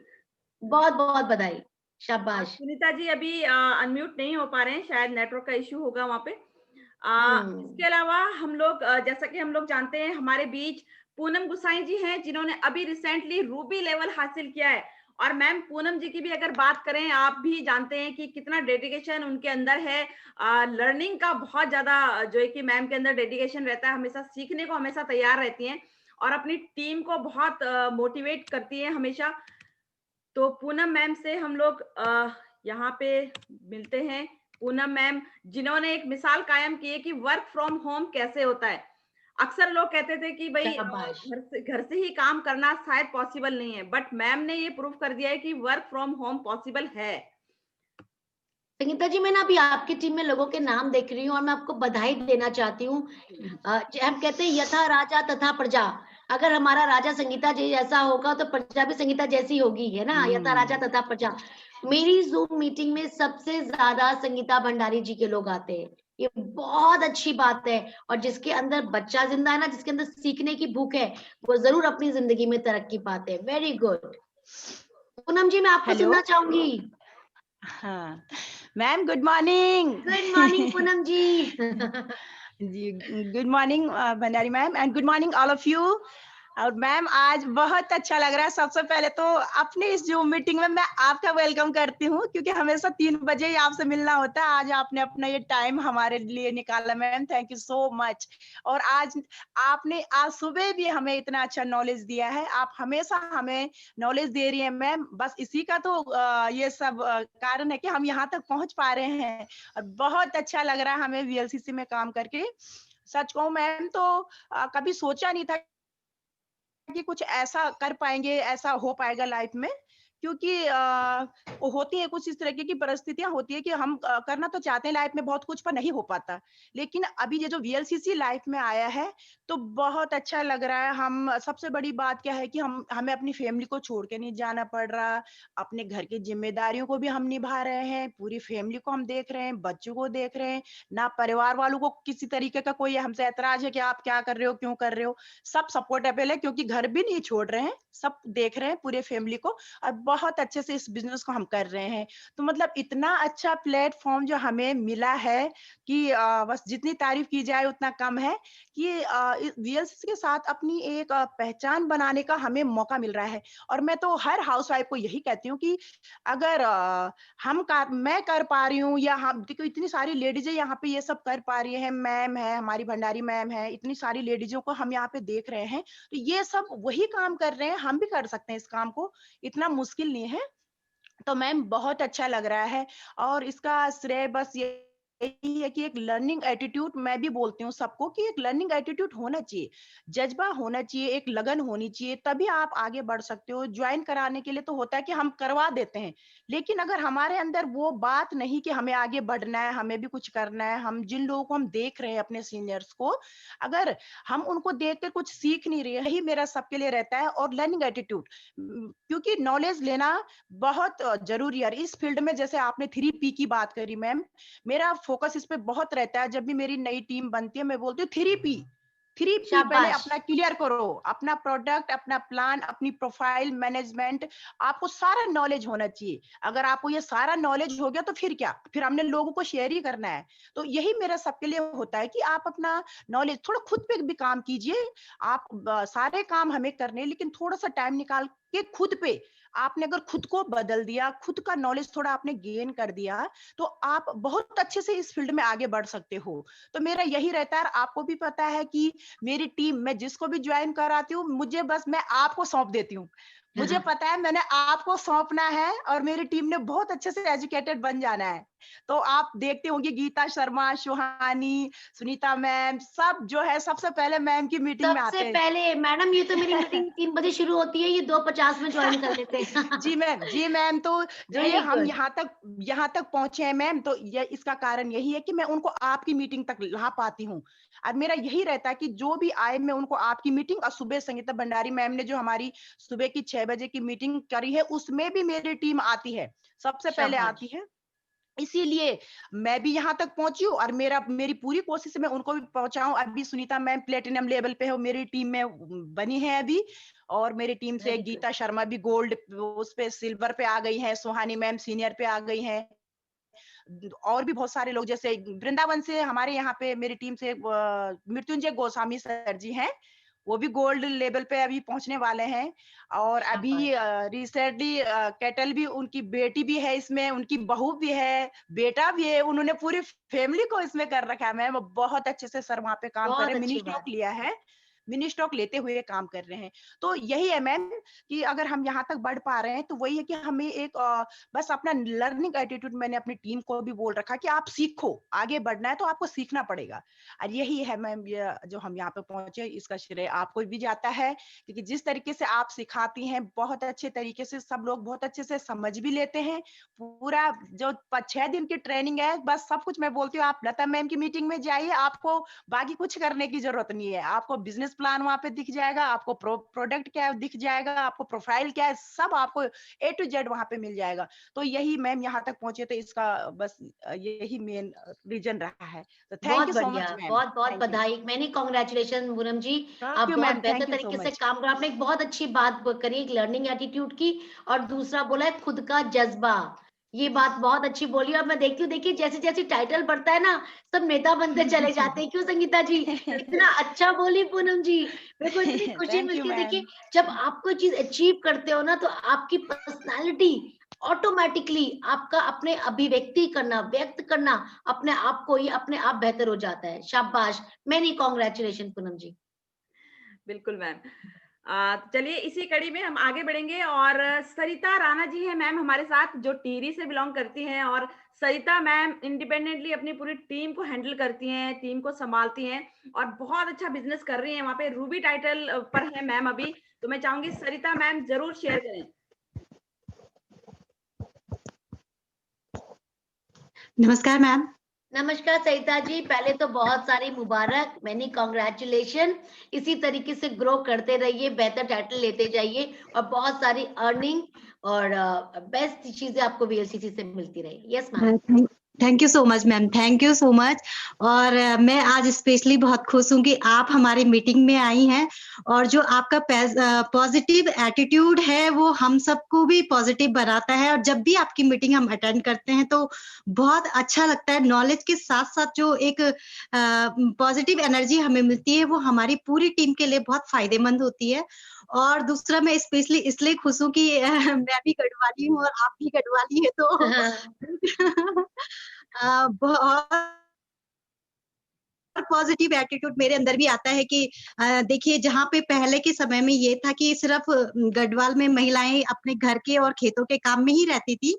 बहुत बहुत बधाई, शाबाश। सुनीता जी अभी अनम्यूट नहीं हो पा रहे हैं, शायद नेटवर्क का इश्यू होगा वहाँ पे। इसके हम्म। अलावा हम लोग जैसा कि हम लोग जानते हैं हमारे बीच पूनम गुसाई जी हैं जिन्होंने अभी रिसेंटली रूबी लेवल हासिल किया है। और मैम पूनम जी की भी अगर बात करें, आप भी जानते हैं कि कितना डेडिकेशन उनके अंदर है। लर्निंग का बहुत ज्यादा जो है कि मैम के अंदर डेडिकेशन रहता है, हमेशा सीखने को हमेशा तैयार रहती हैं और अपनी टीम को बहुत मोटिवेट करती है हमेशा। तो पूनम मैम से हम लोग यहाँ पे मिलते हैं। पूनम मैम जिन्होंने एक मिसाल कायम की है कि वर्क फ्रॉम होम कैसे होता है। अक्सर लोग कहते थे कि भाई शाबाश। घर से ही काम करना शायद पॉसिबल नहीं है, बट मैम ने ये प्रूव कर दिया है कि वर्क फ्रॉम होम पॉसिबल है। संगीता जी, मैं ना अभी आपकी टीम में लोगों के नाम देख रही हूँ और मैं आपको बधाई देना चाहती हूँ। हम कहते हैं यथा राजा तथा प्रजा। अगर हमारा राजा संगीता जी जैसा होगा तो प्रजा भी संगीता जैसी होगी, है ना, यथा राजा तथा प्रजा। मेरी जूम मीटिंग में सबसे ज्यादा संगीता भंडारी जी के लोग आते हैं, ये बहुत अच्छी बात है। और जिसके अंदर बच्चा जिंदा है ना, जिसके अंदर सीखने की भूख है, वो जरूर अपनी जिंदगी में तरक्की पाते हैं। Very good. पूनम जी, मैं आपको हेलो। सुनना चाहूंगी। हाँ ma'am, good morning. Good morning Poonam ji. जी, good morning Bhandari ma'am, and good morning all of you. और मैम आज बहुत अच्छा लग रहा है। सबसे पहले तो अपने इस जूम मीटिंग में मैं आपका वेलकम करती हूँ, क्योंकि हमेशा 3 बजे ही आपसे मिलना होता है। आज आपने अपना ये टाइम हमारे लिए निकाला ma'am, thank you so much. और आज आपने आज सुबह भी हमें इतना अच्छा नॉलेज दिया है। आप हमेशा हमें नॉलेज दे रही हैं मैम, बस इसी का तो ये सब कारण है कि हम यहाँ तक पहुँच पा रहे हैं। और बहुत अच्छा लग रहा है हमें वीएलसीसी में काम करके। सच कहूँ मैम तो कभी सोचा नहीं था कि कुछ ऐसा कर पाएँगे, ऐसा हो पाएगा लाइफ में, क्योंकि होती है कुछ इस तरीके की परिस्थितियाँ होती है कि हम करना तो चाहते हैं लाइफ में बहुत कुछ, पर नहीं हो पाता। लेकिन अभी ये जो वीएलसीसी लाइफ में आया है, तो बहुत अच्छा लग रहा है। हम सबसे बड़ी बात क्या है कि हमें अपनी फैमिली को छोड़ के नहीं जाना पड़ रहा, अपने घर की ज़िम्मेदारियों को भी हम निभा रहे हैं, पूरी फैमिली को हम देख रहे हैं, बच्चों को देख रहे हैं, ना परिवार वालों को किसी तरीके का कोई हमसे ऐतराज़ है कि आप क्या कर रहे हो, क्यों कर रहे हो? सब सपोर्टेबल है, क्योंकि घर भी नहीं छोड़ रहे हैं, सब देख रहे हैं पूरे फैमिली को, और बहुत अच्छे से इस बिज़नेस को हम कर रहे हैं। तो मतलब इतना अच्छा प्लेटफ़ॉर्म जो हमें मिला है कि बस जितनी तारीफ़ की जाए उतना कम है, कि वीएलसीसी के साथ अपनी एक पहचान बनाने का हमें मौका मिल रहा है। और मैं तो हर हाउसवाइफ़ को यही कहती हूँ कि अगर मैं कर पा रही हूँ, या हम देखो इतनी सारी लेडीज़ें यहाँ पे ये सब कर पा रही हैं, मैम है, हमारी भंडारी मैम है, इतनी सारी लेडीज़ों को हम यहाँ पे देख रहे हैं, तो ये सब वही काम कर रहे हैं, हम भी कर सकते हैं इस काम को, इतना मुश्किल नहीं है। तो मैम बहुत अच्छा लग रहा है, और इसका श्रेय बस यही है कि एक लर्निंग एटीट्यूड, मैं भी बोलती हूँ सबको कि एक लर्निंग एटीट्यूड होना चाहिए, जज्बा होना चाहिए, एक लगन होनी चाहिए, तभी आप आगे बढ़ सकते हो। ज्वाइन कराने के लिए तो होता है कि हम करवा देते हैं, लेकिन अगर हमारे अंदर वो बात नहीं कि हमें आगे बढ़ना है, हमें भी कुछ करना है, हम जिन लोगों को हम देख रहे हैं अपने सीनियर्स को, अगर हम उनको देख कर कुछ सीख नहीं रहे, यही मेरा सबके लिए रहता है। और लर्निंग एटीट्यूड, क्योंकि नॉलेज लेना बहुत ज़रूरी है। इस फ़ील्ड में जैसे आपने 3 पी की बात करी मैम, मेरा फ़ोकस इस पे बहुत रहता है। जब भी मेरी नई टीम बनती है, मैं बोलती हूँ 3 पी। 3 पी पहले शाबाश। अपना क्लियर करो, अपना प्रोडक्ट, अपना प्लान, अपनी प्रोफ़ाइल मैनेजमेंट, आपको सारा नॉलेज होना चाहिए। अगर आपको ये सारा नॉलेज हो गया तो फिर क्या? फिर हमने लोगों को शेयर ही करना है। तो यही मेरा सबके लिए होता है कि आप अपना नॉलेज थोड़ा खुद पे भी काम कीजिए। आप सारे काम हमें करने हैं, लेकिन थोड़ा-सा टाइम निकाल के खुद पे, आपने अगर खुद को बदल दिया, खुद का नॉलेज थोड़ा आपने गेन कर दिया, तो आप बहुत अच्छे से इस फील्ड में आगे बढ़ सकते हो। तो मेरा यही रहता है, और आपको भी पता है कि मेरी टीम मैं जिसको भी जॉइन कराती हूँ, मुझे बस मैं आपको सौंप देती हूँ। मुझे पता है मैंने आपको सौंपना है और मेरी टीम ने बहुत अच्छे से एजुकेटेड बन जाना है। तो आप देखते होंगे गीता शर्मा, सुहानी, सुनीता मैम सब जो है सबसे पहले मैम की मीटिंग में आते सबसे हैं। पहले मैडम ये तो मेरी मीटिंग 3 बजे शुरू होती है, ये 2:50 में जॉइन कर लेते हैं। जी मैम, जी मैम। तो जो ये वेरी हम गुड। यहाँ तक पहुँचे हैं मैम, तो ये इसका कारण यही है कि मैं उनको आपकी मीटिंग तक ला पाती हूँ। और मेरा यही रहता है कि जो भी आए मैं उनको आपकी मीटिंग और सुबह संगीता भंडारी मैम ने जो हमारी सुबह की 6 बजे की मीटिंग करी है, उसमें भी मेरी टीम आती है, सबसे पहले आती शाबाश! है। इसीलिए मैं भी यहाँ तक पहुँची हूँ और मेरी पूरी कोशिश है मैं उनको भी पहुँचाऊँ। अभी सुनीता मैम प्लेटिनम लेवल पे है, मेरी टीम में बनी है अभी। और मेरी टीम से वेरी गुड। गीता शर्मा भी गोल्ड उस पे सिल्वर पे आ गई हैं, सुहानी मैम सीनियर पे आ गई हैं। और भी बहुत सारे लोग जैसे वृंदावन से हमारे यहाँ पे मेरी टीम से मृत्युंजय गोस्वामी सर जी हैं, वो भी गोल्ड लेवल पे अभी पहुँचने वाले हैं। और अभी शाबाश! रिसेंटली कैटल भी उनकी बेटी भी है इसमें, उनकी बहू भी है, बेटा भी है, उन्होंने पूरी फैमिली को इसमें कर रखा है मैम। बहुत अच्छे से सर वहाँ पे काम कर रहे बहुत हैं, मिनी अच्छी स्टॉक बात। लिया है, मिनी स्टॉक लेते हुए काम कर रहे हैं। तो यही है मैम कि अगर हम यहाँ तक बढ़ पा रहे हैं तो वही है कि हमें एक बस अपना लर्निंग एटीट्यूड मैंने अपनी टीम को भी बोल रखा कि आप सीखो, आगे बढ़ना है तो आपको सीखना पड़ेगा। और यही है मैम ये जो हम यहाँ पे पहुंचे इसका श्रेय आपको भी जाता है, क्योंकि जिस तरीके से आप सिखाती हैं बहुत अच्छे तरीके से सब लोग बहुत अच्छे से समझ भी लेते हैं। पूरा जो 6 दिन की ट्रेनिंग है बस सब कुछ मैं बोलती हूँ, आप लता मैम की मीटिंग में जाइए, आपको बाकी कुछ करने की जरूरत नहीं है। आपको बिजनेस प्लान वहां पे दिख जाएगा, आपको प्रोडक्ट क्या है दिख जाएगा, आपको प्रोफाइल क्या है सब आपको A to Z वहां पे मिल जाएगा। तो यही मैम यहाँ तक पहुंचे तो इसका बस यही मेन रीजन रहा है। तो थैंक बहुत यू सो बढ़िया, मच मैम। बहुत-बहुत थैंक यू। बधाई। मैनी कांग्रेचुलेशन पूनम जी। थैंक आप यू बहुत मैम, बेहतर थैंक यू सो तरीके से मच। काम करा। आपने एक बहुत अच्छी बात करी, एक लर्निंग एटीट्यूड की, और दूसरा बोला है खुद का जज़्बा। ये बात बहुत अच्छी बोली, और मैं देखती हूँ, देखिए जैसे-जैसे टाइटल बढ़ता है ना, सब नेता बनते चले जाते हैं। क्यों संगीता जी? इतना अच्छा बोली पूनम जी। मेरे को इतनी खुशी थैंक यू मिलती है। देखिए, मैम। जब आप कोई चीज़ अचीव करते हो ना, तो आपकी पर्सनैलिटी ऑटोमैटिकली, आपका अपने अभिव्यक्ति करना, व्यक्त करना, अपने आप को ही अपने आप बेहतर हो जाता है। शाबाश! मेनी कांग्रेचुलेशन पूनम जी। बिल्कुल मैम। चलिए इसी कड़ी में हम आगे बढ़ेंगे और सरिता राणा जी हैं मैम हमारे साथ जो टिहरी से बिलॉन्ग करती हैं और सरिता मैम इंडिपेंडेंटली अपनी पूरी टीम को हैंडल करती हैं, टीम को संभालती हैं और बहुत अच्छा बिज़नेस कर रही हैं। वहाँ पे रूबी टाइटल पर हैं मैम अभी। तो मैं चाहूँगी सरिता मैम ज़रूर शेयर करें। नमस्कार मैम। नमस्कार सरिता जी, पहले तो बहुत सारी मुबारक, मेनी कांग्रेचुलेशन। इसी तरीके से ग्रो करते रहिए, बेहतर टाइटल लेते जाइए, और बहुत सारी अर्निंग और बेस्ट चीज़ें आपको वीएलसीसी से मिलती रहे। Yes ma'am. Thank you so much ma'am, thank you so much. और मैं आज स्पेशली बहुत खुश हूँ कि आप हमारी मीटिंग में आई हैं, और जो आपका पॉजिटिव एटीट्यूड है वो हम सबको भी पॉजिटिव बनाता है, और जब भी आपकी मीटिंग हम अटेंड करते हैं तो बहुत अच्छा लगता है। नॉलेज के साथ-साथ जो एक पॉजिटिव एनर्जी हमें मिलती है वो हमारी पूरी टीम के लिए बहुत फ़ायदेमंद होती है। और दूसरा मैं स्पेशली इसलिए खुश हूँ कि मैं भी गढ़वाली हूँ और आप भी गढ़वाली हैं, तो बहुत पॉजिटिव एटीट्यूड मेरे अंदर भी आता है कि देखिए, जहाँ पे पहले के समय में ये था कि सिर्फ गढ़वाल में महिलाएं अपने घर के और खेतों के काम में ही रहती थी,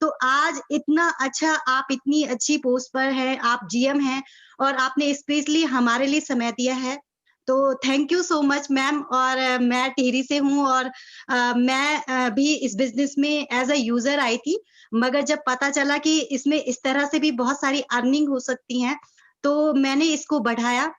तो आज इतना अच्छा, आप इतनी अच्छी पोस्ट पर हैं, आप जीएम हैं, और आपने स्पेशली हमारे लिए समय दिया है। तो thank you so much ma'am. और मैं टिहरी से हूँ, और मैं भी इस बिजनेस में एज अ यूजर आई थी, मगर जब पता चला कि इसमें इस तरह से भी बहुत सारी अर्निंग हो सकती हैं, तो मैंने इसको बढ़ाया।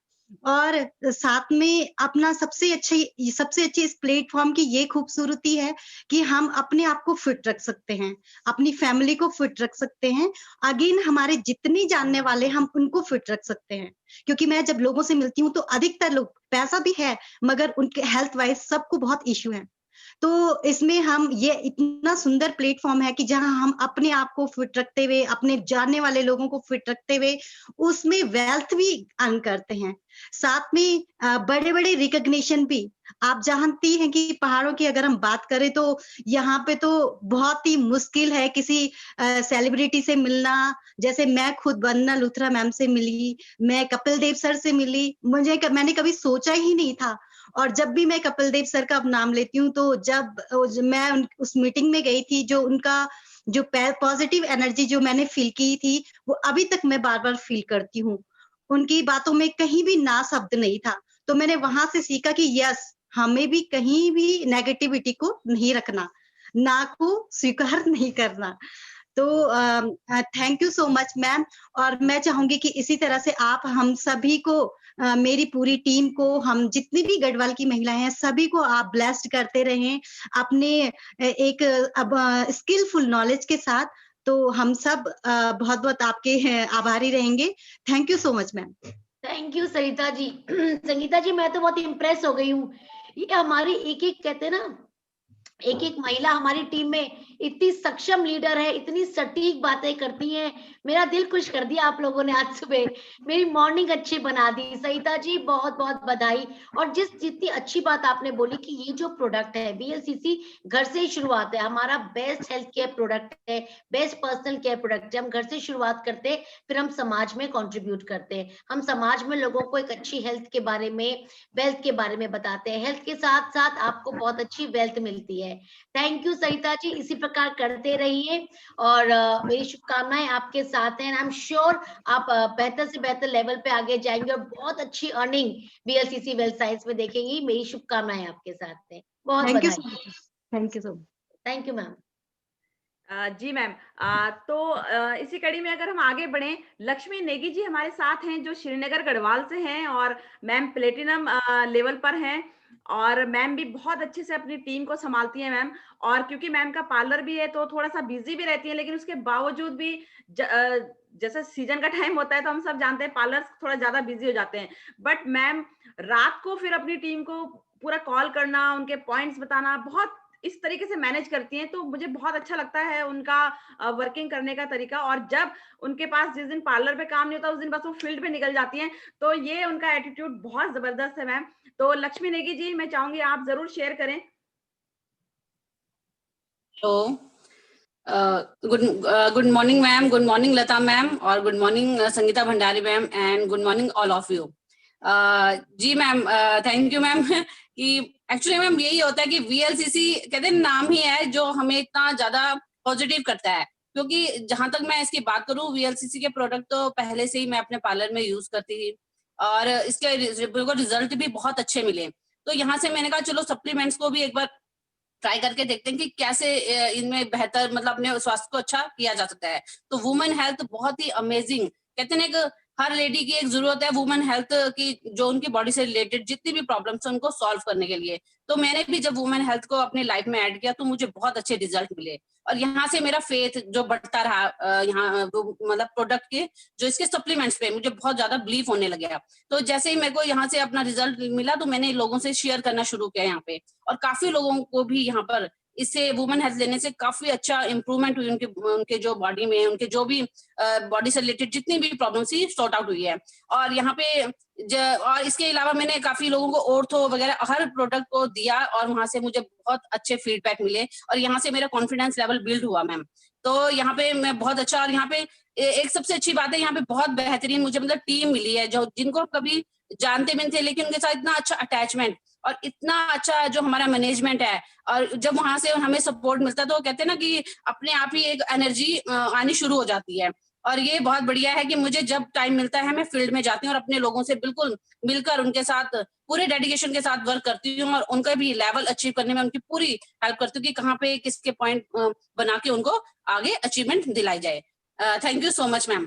और साथ में अपना सबसे अच्छी इस प्लेटफॉर्म की ये खूबसूरती है कि हम अपने आप को फिट रख सकते हैं, अपनी फैमिली को फिट रख सकते हैं, अगेन हमारे जितने जानने वाले हम उनको फिट रख सकते हैं। क्योंकि मैं जब लोगों से मिलती हूँ तो अधिकतर लोग, पैसा भी है मगर उनके हेल्थ वाइज सबको बहुत इश्यू है। तो इसमें हम, ये इतना सुंदर प्लेटफॉर्म है कि जहां हम अपने आप को फिट रखते हुए, अपने जानने वाले लोगों को फिट रखते हुए उसमें वेल्थ भी अर्न करते हैं। साथ में बड़े-बड़े रिकॉग्निशन भी। आप जानती हैं कि पहाड़ों की अगर हम बात करें तो यहाँ पे तो बहुत ही मुश्किल है किसी सेलिब्रिटी से मिलना। जैसे मैं खुद वंदना लुथरा मैम से मिली, मैं कपिल देव सर से मिली, मैंने कभी सोचा ही नहीं था। और जब भी मैं कपिल देव सर का अब नाम लेती हूँ, तो जब मैं उस मीटिंग में गई थी, जो उनका जो पॉजिटिव एनर्जी जो मैंने फील की थी, वो अभी तक मैं बार बार फील करती हूँ। उनकी बातों में कहीं भी ना शब्द नहीं था। तो मैंने वहां से सीखा कि यस, हमें भी कहीं भी नेगेटिविटी को नहीं रखना, ना को स्वीकार नहीं करना। तो thank you so much ma'am. और मैं चाहूंगी कि इसी तरह से आप हम सभी को, मेरी पूरी टीम को, हम जितनी भी गढ़वाल की महिलाएं हैं, सभी को आप ब्लेस्ड करते रहें अपने एक अब स्किलफुल नॉलेज के साथ। तो हम सब बहुत बहुत आपके आभारी रहेंगे। Thank you so much ma'am. Thank you Sarita ji. Sangeeta ji, मैं तो बहुत इम्प्रेस हो गई हूँ। ये हमारी एक एक कहते हैं ना, एक एक महिला हमारी टीम में इतनी सक्षम लीडर है, इतनी सटीक बातें करती हैं। मेरा दिल खुश कर दिया आप लोगों ने आज सुबह, मेरी मॉर्निंग अच्छी बना दी। सरिता जी, बहुत बहुत बधाई। और जितनी अच्छी बात आपने बोली कि ये जो प्रोडक्ट है VLCC, घर से ही शुरुआत है। हमारा बेस्ट हेल्थ केयर प्रोडक्ट है, बेस्ट पर्सनल केयर प्रोडक्ट है। हम घर से शुरुआत करते हैं, फिर हम समाज में कंट्रीब्यूट करते हैं। हम समाज में लोगों को एक अच्छी हेल्थ के बारे में, वेल्थ के बारे में बताते हैं। हेल्थ के साथ साथ आपको बहुत अच्छी वेल्थ मिलती है। थैंक यू सरिता जी, इसी प्रकार करते रहिए और मेरी शुभकामनाएं आपके साथ हैं। आई एम श्योर आप बेहतर से बेहतर लेवल पे आगे जाएंगे और बहुत अच्छी अर्निंग VLCC वेल्थ साइंस में देखेंगी। मेरी शुभकामनाएं आपके साथ हैं। बहुत थैंक यू बधाई। So much. Thank you so much. Thank you ma'am. जी मैम। तो इसी कड़ी में अगर हम आगे बढ़ें, लक्ष्मी नेगी जी हमारे साथ हैं, जो श्रीनगर गढ़वाल से हैं और मैम प्लेटिनम लेवल पर हैं और मैम भी बहुत अच्छे से अपनी टीम को संभालती हैं मैम। और क्योंकि मैम का पार्लर भी है तो थोड़ा सा बिजी भी रहती है, लेकिन उसके बावजूद भी जैसे सीजन का टाइम होता है तो हम सब जानते हैं पार्लर थोड़ा ज्यादा बिजी हो जाते हैं, बट मैम रात को फिर अपनी टीम को पूरा कॉल करना, उनके पॉइंट्स बताना, बहुत इस तरीके से मैनेज करती हैं। तो मुझे बहुत अच्छा लगता है उनका वर्किंग करने का तरीका। और जब उनके पास जिस दिन पार्लर पे काम नहीं होता, उस दिन बस वो फील्ड पे निकल जाती हैं। तो ये उनका एटीट्यूड बहुत जबरदस्त है मैम। तो लक्ष्मी नेगी जी, मैं चाहूंगी आप जरूर शेयर करें। Hello, good morning ma'am, good morning Lata ma'am, और good morning Sangeeta Bhandari ma'am, and good morning all of you. जी मैम, थैंक यू मैम। कि एक्चुअली मैम यही होता है कि VLCC कहते हैं नाम ही है जो हमें इतना ज्यादा पॉजिटिव करता है। क्योंकि जहां तक मैं इसकी बात करूं, VLCC के प्रोडक्ट तो पहले से ही मैं अपने पार्लर में यूज करती थी और इसके रिजल्ट भी बहुत अच्छे मिले। तो यहाँ से मैंने कहा चलो सप्लीमेंट्स को भी एक बार ट्राई करके देखते हैं कि कैसे इनमें बेहतर, मतलब अपने स्वास्थ्य को अच्छा किया जा सकता है। तो वुमेन हेल्थ बहुत ही अमेजिंग, कहते हैं कि हर लेडी की एक जरूरत है वुमेन हेल्थ की, जो उनकी बॉडी से रिलेटेड जितनी भी प्रॉब्लम्स हैं उनको सॉल्व करने के लिए। तो मैंने भी जब वुमेन हेल्थ को अपनी लाइफ में ऐड किया तो मुझे बहुत अच्छे रिजल्ट मिले और यहाँ से मेरा फेथ जो बढ़ता रहा यहाँ मतलब प्रोडक्ट के, जो इसके सप्लीमेंट्स पे मुझे बहुत ज्यादा बिलीव होने लगा। तो जैसे ही मेरे को यहाँ से अपना रिजल्ट मिला तो मैंने लोगों से शेयर करना शुरू किया यहाँ पे, और काफी लोगों को भी यहाँ पर इससे वुमेन हेल्थ लेने से काफी अच्छा इंप्रूवमेंट हुई उनके जो बॉडी में, उनके जो भी बॉडी से रिलेटेड जितनी भी प्रॉब्लम थी सॉर्ट आउट हुई है। और यहाँ पे और इसके अलावा मैंने काफी लोगों को ऑर्थो वगैरह हर प्रोडक्ट को दिया और वहां से मुझे बहुत अच्छे फीडबैक मिले और यहाँ से मेरा कॉन्फिडेंस लेवल बिल्ड हुआ मैम। तो यहाँ पे मैं बहुत अच्छा, और यहाँ पे एक सबसे अच्छी बात है, यहाँ पे बहुत बेहतरीन मुझे मतलब टीम मिली है जो जिनको कभी जानते भी नहीं थे, लेकिन उनके साथ इतना अच्छा अटैचमेंट और इतना अच्छा जो हमारा मैनेजमेंट है। और जब वहां से हमें सपोर्ट मिलता है तो कहते हैं ना कि अपने आप ही एक एनर्जी आनी शुरू हो जाती है। और ये बहुत बढ़िया है कि मुझे जब टाइम मिलता है मैं फील्ड में जाती हूँ और अपने लोगों से बिल्कुल मिलकर उनके साथ पूरे डेडिकेशन के साथ वर्क करती हूँ और उनका भी लेवल अचीव करने में उनकी पूरी हेल्प करती हूँ कि कहाँ पे किसके पॉइंट बना के उनको आगे अचीवमेंट दिलाई जाए। Thank you so much ma'am.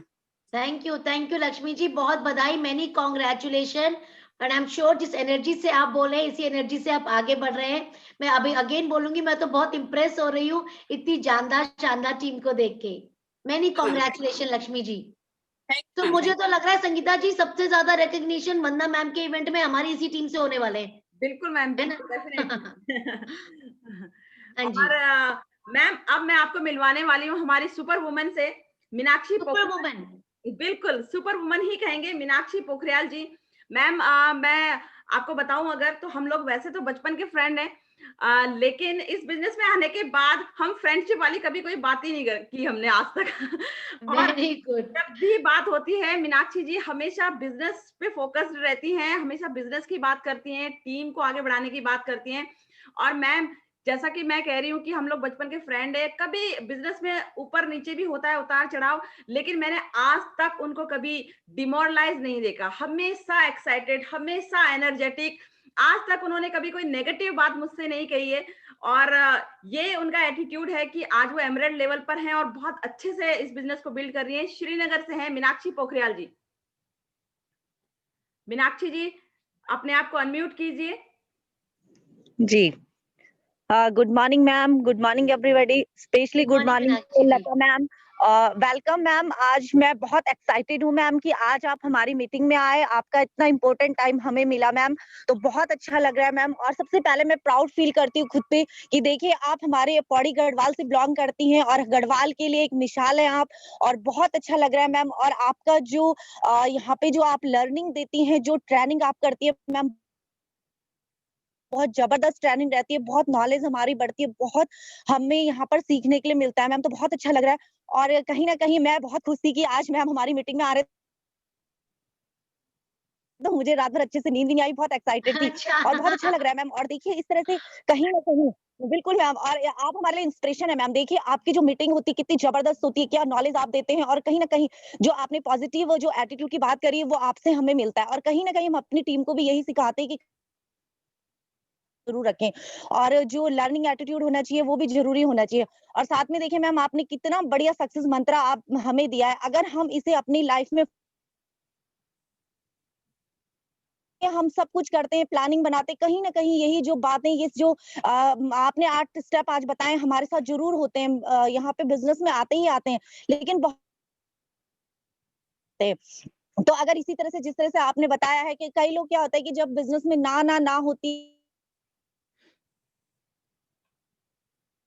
Thank you Lakshmi ji, बहुत बधाई, many congratulation. And I am sure जिस एनर्जी से आप बोल रहे हैं इसी एनर्जी से आप आगे बढ़ रहे हैं। मैं अभी अगेन बोलूंगी, मैं तो बहुत इंप्रेस हो रही हूँ इतनी जानदार शानदार टीम को देख के। Many congratulation Lakshmi ji. तो मुझे तो लग रहा है संगीता जी सबसे ज्यादा रिकग्निशन वंदना मैम के इवेंट में हमारी इसी टीम से होने वाले हैं। बिल्कुल मैम, है ना? हाँ जी। और मैम अब मैं आपको मिलवाने वाली हूँ हमारी सुपर वुमन से, मीनाक्षी सुपर वुमन। बिल्कुल सुपर वुमन ही कहेंगे, मीनाक्षी पोखरियाल जी। मैम मैं आपको बताऊं अगर तो हम लोग वैसे तो बचपन के फ्रेंड हैं, लेकिन इस बिजनेस में आने के बाद हम फ्रेंडशिप वाली कभी कोई बात ही नहीं की हमने आज तक। और वेरी गुड। जब भी बात होती है, मीनाक्षी जी हमेशा बिजनेस पे फोकस्ड रहती हैं, हमेशा बिजनेस की बात करती हैं, टीम को आगे बढ़ाने की बात करती हैं। और मैम, जैसा कि मैं कह रही हूँ कि हम लोग बचपन के फ्रेंड है, कभी बिजनेस में ऊपर नीचे भी होता है, उतार चढ़ाव, लेकिन मैंने आज तक उनको कभी डिमोरलाइज नहीं देखा। हमेशा एक्साइटेड, हमेशा एनर्जेटिक। आज तक उन्होंने कभी कोई नेगेटिव बात मुझसे नहीं कही है। और ये उनका एटीट्यूड है कि आज वो एमरेल्ड लेवल पर हैं और बहुत अच्छे से इस बिजनेस को बिल्ड कर रही हैं। श्रीनगर से हैं मीनाक्षी पोखरियाल जी। मीनाक्षी जी, अपने आप को अनम्यूट कीजिए। जी, good morning ma'am, good morning everybody, specially good good morning morning Meenakshi ji. Lata ma'am. Welcome ma'am. आज मैं बहुत एक्साइटेड हूँ मैम कि आज आप हमारी मीटिंग में आए, आपका इतना इम्पोर्टेंट टाइम हमें मिला मैम, तो बहुत अच्छा लग रहा है मैम। और सबसे पहले मैं प्राउड फील करती हूँ खुद पे कि देखिए आप हमारे पौड़ी गढ़वाल से बिलोंग करती हैं और गढ़वाल के लिए एक मिसाल है आप, और बहुत अच्छा लग रहा है मैम। और आपका जो यहाँ पे जो आप लर्निंग देती हैं, जो ट्रेनिंग आप करती है मैम, बहुत जबरदस्त ट्रेनिंग रहती है, बहुत नॉलेज हमारी बढ़ती है, बहुत हमें यहाँ पर सीखने के लिए मिलता है मैम, तो बहुत अच्छा लग रहा है। और कहीं ना कहीं मैं बहुत खुश थी कि आज मैम हमारी मीटिंग में आ रहे, तो मुझे रात भर अच्छे से नींद नहीं आई, बहुत एक्साइटेड थी अच्छा। और बहुत अच्छा लग रहा है मैम। और देखिए इस तरह से कहीं ना कहीं बिल्कुल मैम, और आप हमारे लिए इंस्पिरेशन है मैम। देखिए आपकी जो मीटिंग होती है कितनी जबरदस्त होती है, क्या नॉलेज आप देते हैं, और कहीं ना कहीं जो आपने पॉजिटिव जो एटीट्यूड की बात करी है वो आपसे हमें मिलता है। और कहीं ना कहीं हम अपनी टीम को भी यही सिखाते हैं कि जरूर रखें, और जो लर्निंग एटीट्यूड होना चाहिए वो भी जरूरी होना चाहिए। और साथ में देखिए मैम, आपने कितना बढ़िया सक्सेस मंत्र आप हमें दिया है, अगर हम इसे अपनी लाइफ में हम सब कुछ करते हैं, प्लानिंग बनाते, कहीं ना कहीं यही जो बातें, ये जो आपने 8 स्टेप आज बताए हमारे साथ जरूर होते हैं, यहाँ पे बिजनेस में आते ही आते हैं, लेकिन बहुत तो अगर इसी तरह से जिस तरह से आपने बताया है कि कई लोग क्या होता है कि जब बिजनेस में ना होती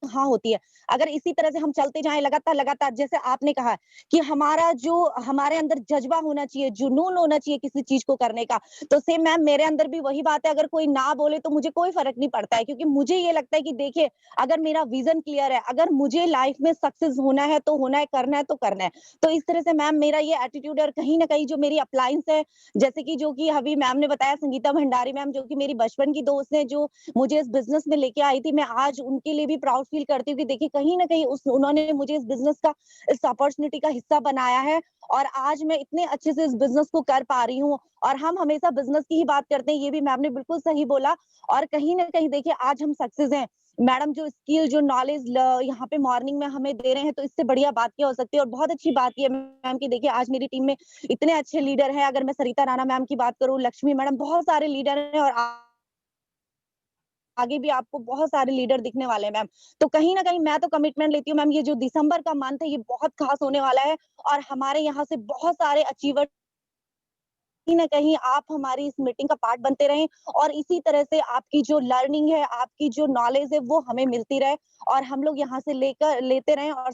हाँ होती है, अगर इसी तरह से हम चलते जाएं लगातार लगातार, जैसे आपने कहा कि हमारा जो हमारे अंदर जज्बा होना चाहिए, जुनून होना चाहिए किसी चीज को करने का, तो सेम मैम मेरे अंदर भी वही बात है। अगर कोई ना बोले तो मुझे कोई फर्क नहीं पड़ता है, क्योंकि मुझे ये लगता है कि देखिए अगर मेरा विजन क्लियर है, अगर मुझे लाइफ में सक्सेस होना है तो होना है, करना है तो करना है। तो इस तरह से मैम मेरा ये एटीट्यूड है। और कहीं ना कहीं जो मेरी अप्लायंस है, जैसे कि जो कि अभी मैम ने बताया, संगीता भंडारी मैम जो कि मेरी बचपन की दोस्त है, जो मुझे इस बिजनेस में लेके आई थी, मैं आज उनके लिए भी प्राउड फील करती हूँ कि देखिए कहीं ना कहीं उन्होंने मुझे इस बिजनेस का, इस अपॉर्चुनिटी का हिस्सा बनाया है, और आज मैं इतने अच्छे से इस बिजनेस को कर पा रही हूँ। और हम हमेशा बिजनेस की ही बात करते हैं, ये भी मैम ने बिल्कुल सही बोला। और कहीं ना कहीं देखिए आज हम सक्सेस हैं मैडम, जो स्किल जो नॉलेज यहाँ पे मॉर्निंग में हमें दे रहे हैं, तो इससे बढ़िया बात क्या हो सकती है। और बहुत अच्छी बात ये मैम की देखिए आज मेरी टीम में इतने अच्छे लीडर हैं। अगर मैं सरिता राणा मैम की बात करूँ, लक्ष्मी मैडम, बहुत सारे लीडर हैं, और आगे भी आपको बहुत सारे लीडर दिखने वाले हैं मैम। तो कहीं ना कहीं मैं तो कमिटमेंट लेती हूँ मैम, ये जो दिसंबर का मंथ है ये बहुत खास होने वाला है, और हमारे यहाँ से बहुत सारे अचीवर कहीं ना कहीं आप हमारी इस मीटिंग का पार्ट बनते रहें, और इसी तरह से आपकी जो लर्निंग है, आपकी जो नॉलेज है वो हमें मिलती रहे, और हम लोग यहाँ से लेकर लेते रहें। और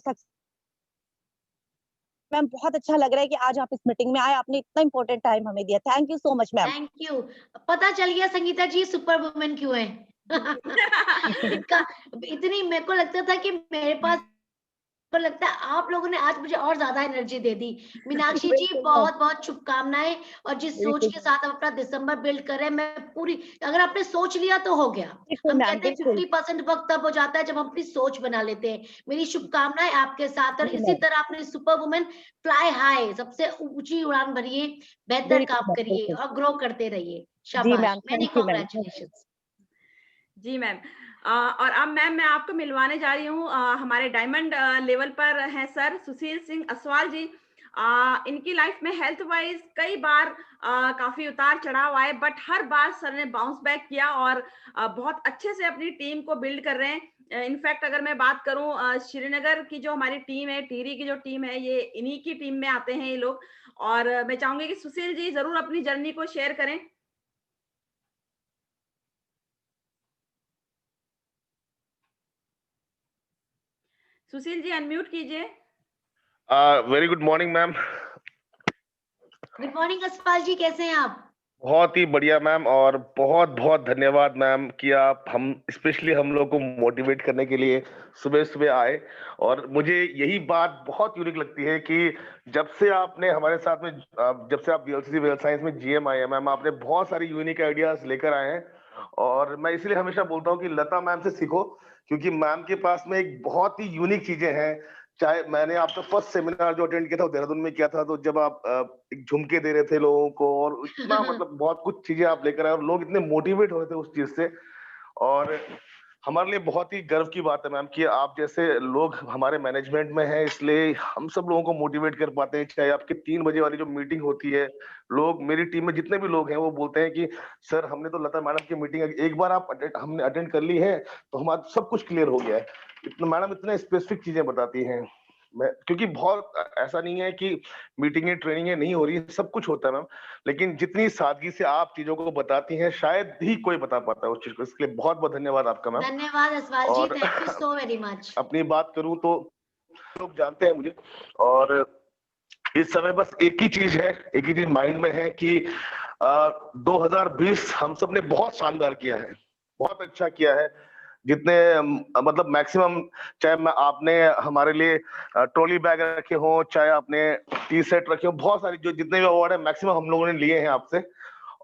मैम बहुत अच्छा लग रहा है कि आज आप इस मीटिंग में आए, आपने इतना इंपॉर्टेंट टाइम हमें दिया। Thank you so much ma'am. Thank you. पता चल गया संगीता जी सुपर वुमेन क्यों है। इनका इतनी मेरे को लगता था कि मेरे पास, पर लगता है आप लोगों ने आज मुझे और ज्यादा एनर्जी दे दी। मीनाक्षी जी बिल्कुल मैम, बहुत बहुत शुभकामनाएं, और जिस सोच बिल्कुल के साथ आप अपना दिसंबर बिल्ड कर रहे हैं, मैं पूरी, अगर आपने सोच लिया तो हो गया। बिल्कुल हम मैम, कहते हैं बिल्कुल 50% वक्त तब हो जाता है जब हम अपनी सोच बना लेते हैं। मेरी शुभकामनाएं आपके साथ, और जी इसी मैम, तरह अपनी सुपर वुमेन फ्लाई हाई, सबसे ऊंची उड़ान भरिए, बेहतर बिल्कुल काम मैम, करिए बिल्कुल। और ग्रो करते रहिए। जी शाबाश, ma'am, many thank you ma'am, thank you. Congratulation. जी मैम। और अब मैम मैं आपको मिलवाने जा रही हूँ, हमारे डायमंड लेवल पर हैं सर सुशील सिंह असवाल जी। इनकी लाइफ में हेल्थ वाइज कई बार काफी उतार चढ़ाव आए, बट हर बार सर ने बाउंस बैक किया और बहुत अच्छे से अपनी टीम को बिल्ड कर रहे हैं। इनफैक्ट अगर मैं बात करूं, श्रीनगर की जो हमारी टीम है, टिहरी की जो टीम है, ये इन्हीं की टीम में आते हैं ये लोग। और मैं चाहूंगी कि सुशील जी जरूर अपनी जर्नी को शेयर करें। सुशील जी अनम्यूट कीजिए। Very good morning ma'am. Good morning Aspal ji, कैसे हैं आप? बहुत ही बढ़िया मैम, और बहुत बहुत धन्यवाद मैम कि आप हम स्पेशली हम लोग को मोटिवेट करने के लिए सुबह सुबह आए। और मुझे यही बात बहुत यूनिक लगती है कि जब से आपने हमारे साथ में जब से आप वीएलसीसी वेल साइंस में जीएम आए हैं मैम, आपने बहुत सारी यूनिक आइडियाज लेकर आए हैं। और मैं इसलिए हमेशा बोलता हूँ कि लता मैम से सीखो, क्योंकि मैम के पास में एक बहुत ही यूनिक चीजें हैं। चाहे मैंने आपका फर्स्ट सेमिनार जो अटेंड किया था वो देहरादून में किया था, तो जब आप एक झुमके दे रहे थे लोगों को, और इतना मतलब बहुत कुछ चीजें आप लेकर आए और लोग इतने मोटिवेट हो रहे थे उस चीज से। और हमारे लिए बहुत ही गर्व की बात है मैम कि आप जैसे लोग हमारे मैनेजमेंट में हैं, इसलिए हम सब लोगों को मोटिवेट कर पाते हैं। चाहे आपकी 3 बजे वाली जो मीटिंग होती है, लोग मेरी टीम में जितने भी लोग हैं वो बोलते हैं कि सर हमने तो लता मैडम की मीटिंग एक बार हमने अटेंड कर ली है तो हमारा सब कुछ क्लियर हो गया है। इतना मैडम इतने स्पेसिफिक चीजें बताती हैं। मैं क्योंकि बहुत ऐसा नहीं है कि मीटिंगें ट्रेनिंगें नहीं हो रही, सब कुछ होता है मैम, लेकिन जितनी सादगी से आप चीजों को बताती हैं शायद ही कोई बता पाता है उस चीज को। इसके लिए बहुत बहुत धन्यवाद आपका मैम। धन्यवाद यशपाल जी, और thank you so very much. अपनी बात करूं तो लोग जानते हैं मुझे, और इस समय बस एक ही चीज है, एक ही चीज माइंड में है कि 2020 हम सब ने बहुत शानदार किया है, बहुत अच्छा किया है। जितने मतलब मैक्सिमम, चाहे मैं आपने हमारे लिए ट्रॉली बैग रखे हो, चाहे आपने टी शर्ट रखे हो, बहुत सारी जो जितने भी अवार्ड है मैक्सिमम हम लोगों ने लिए हैं आपसे।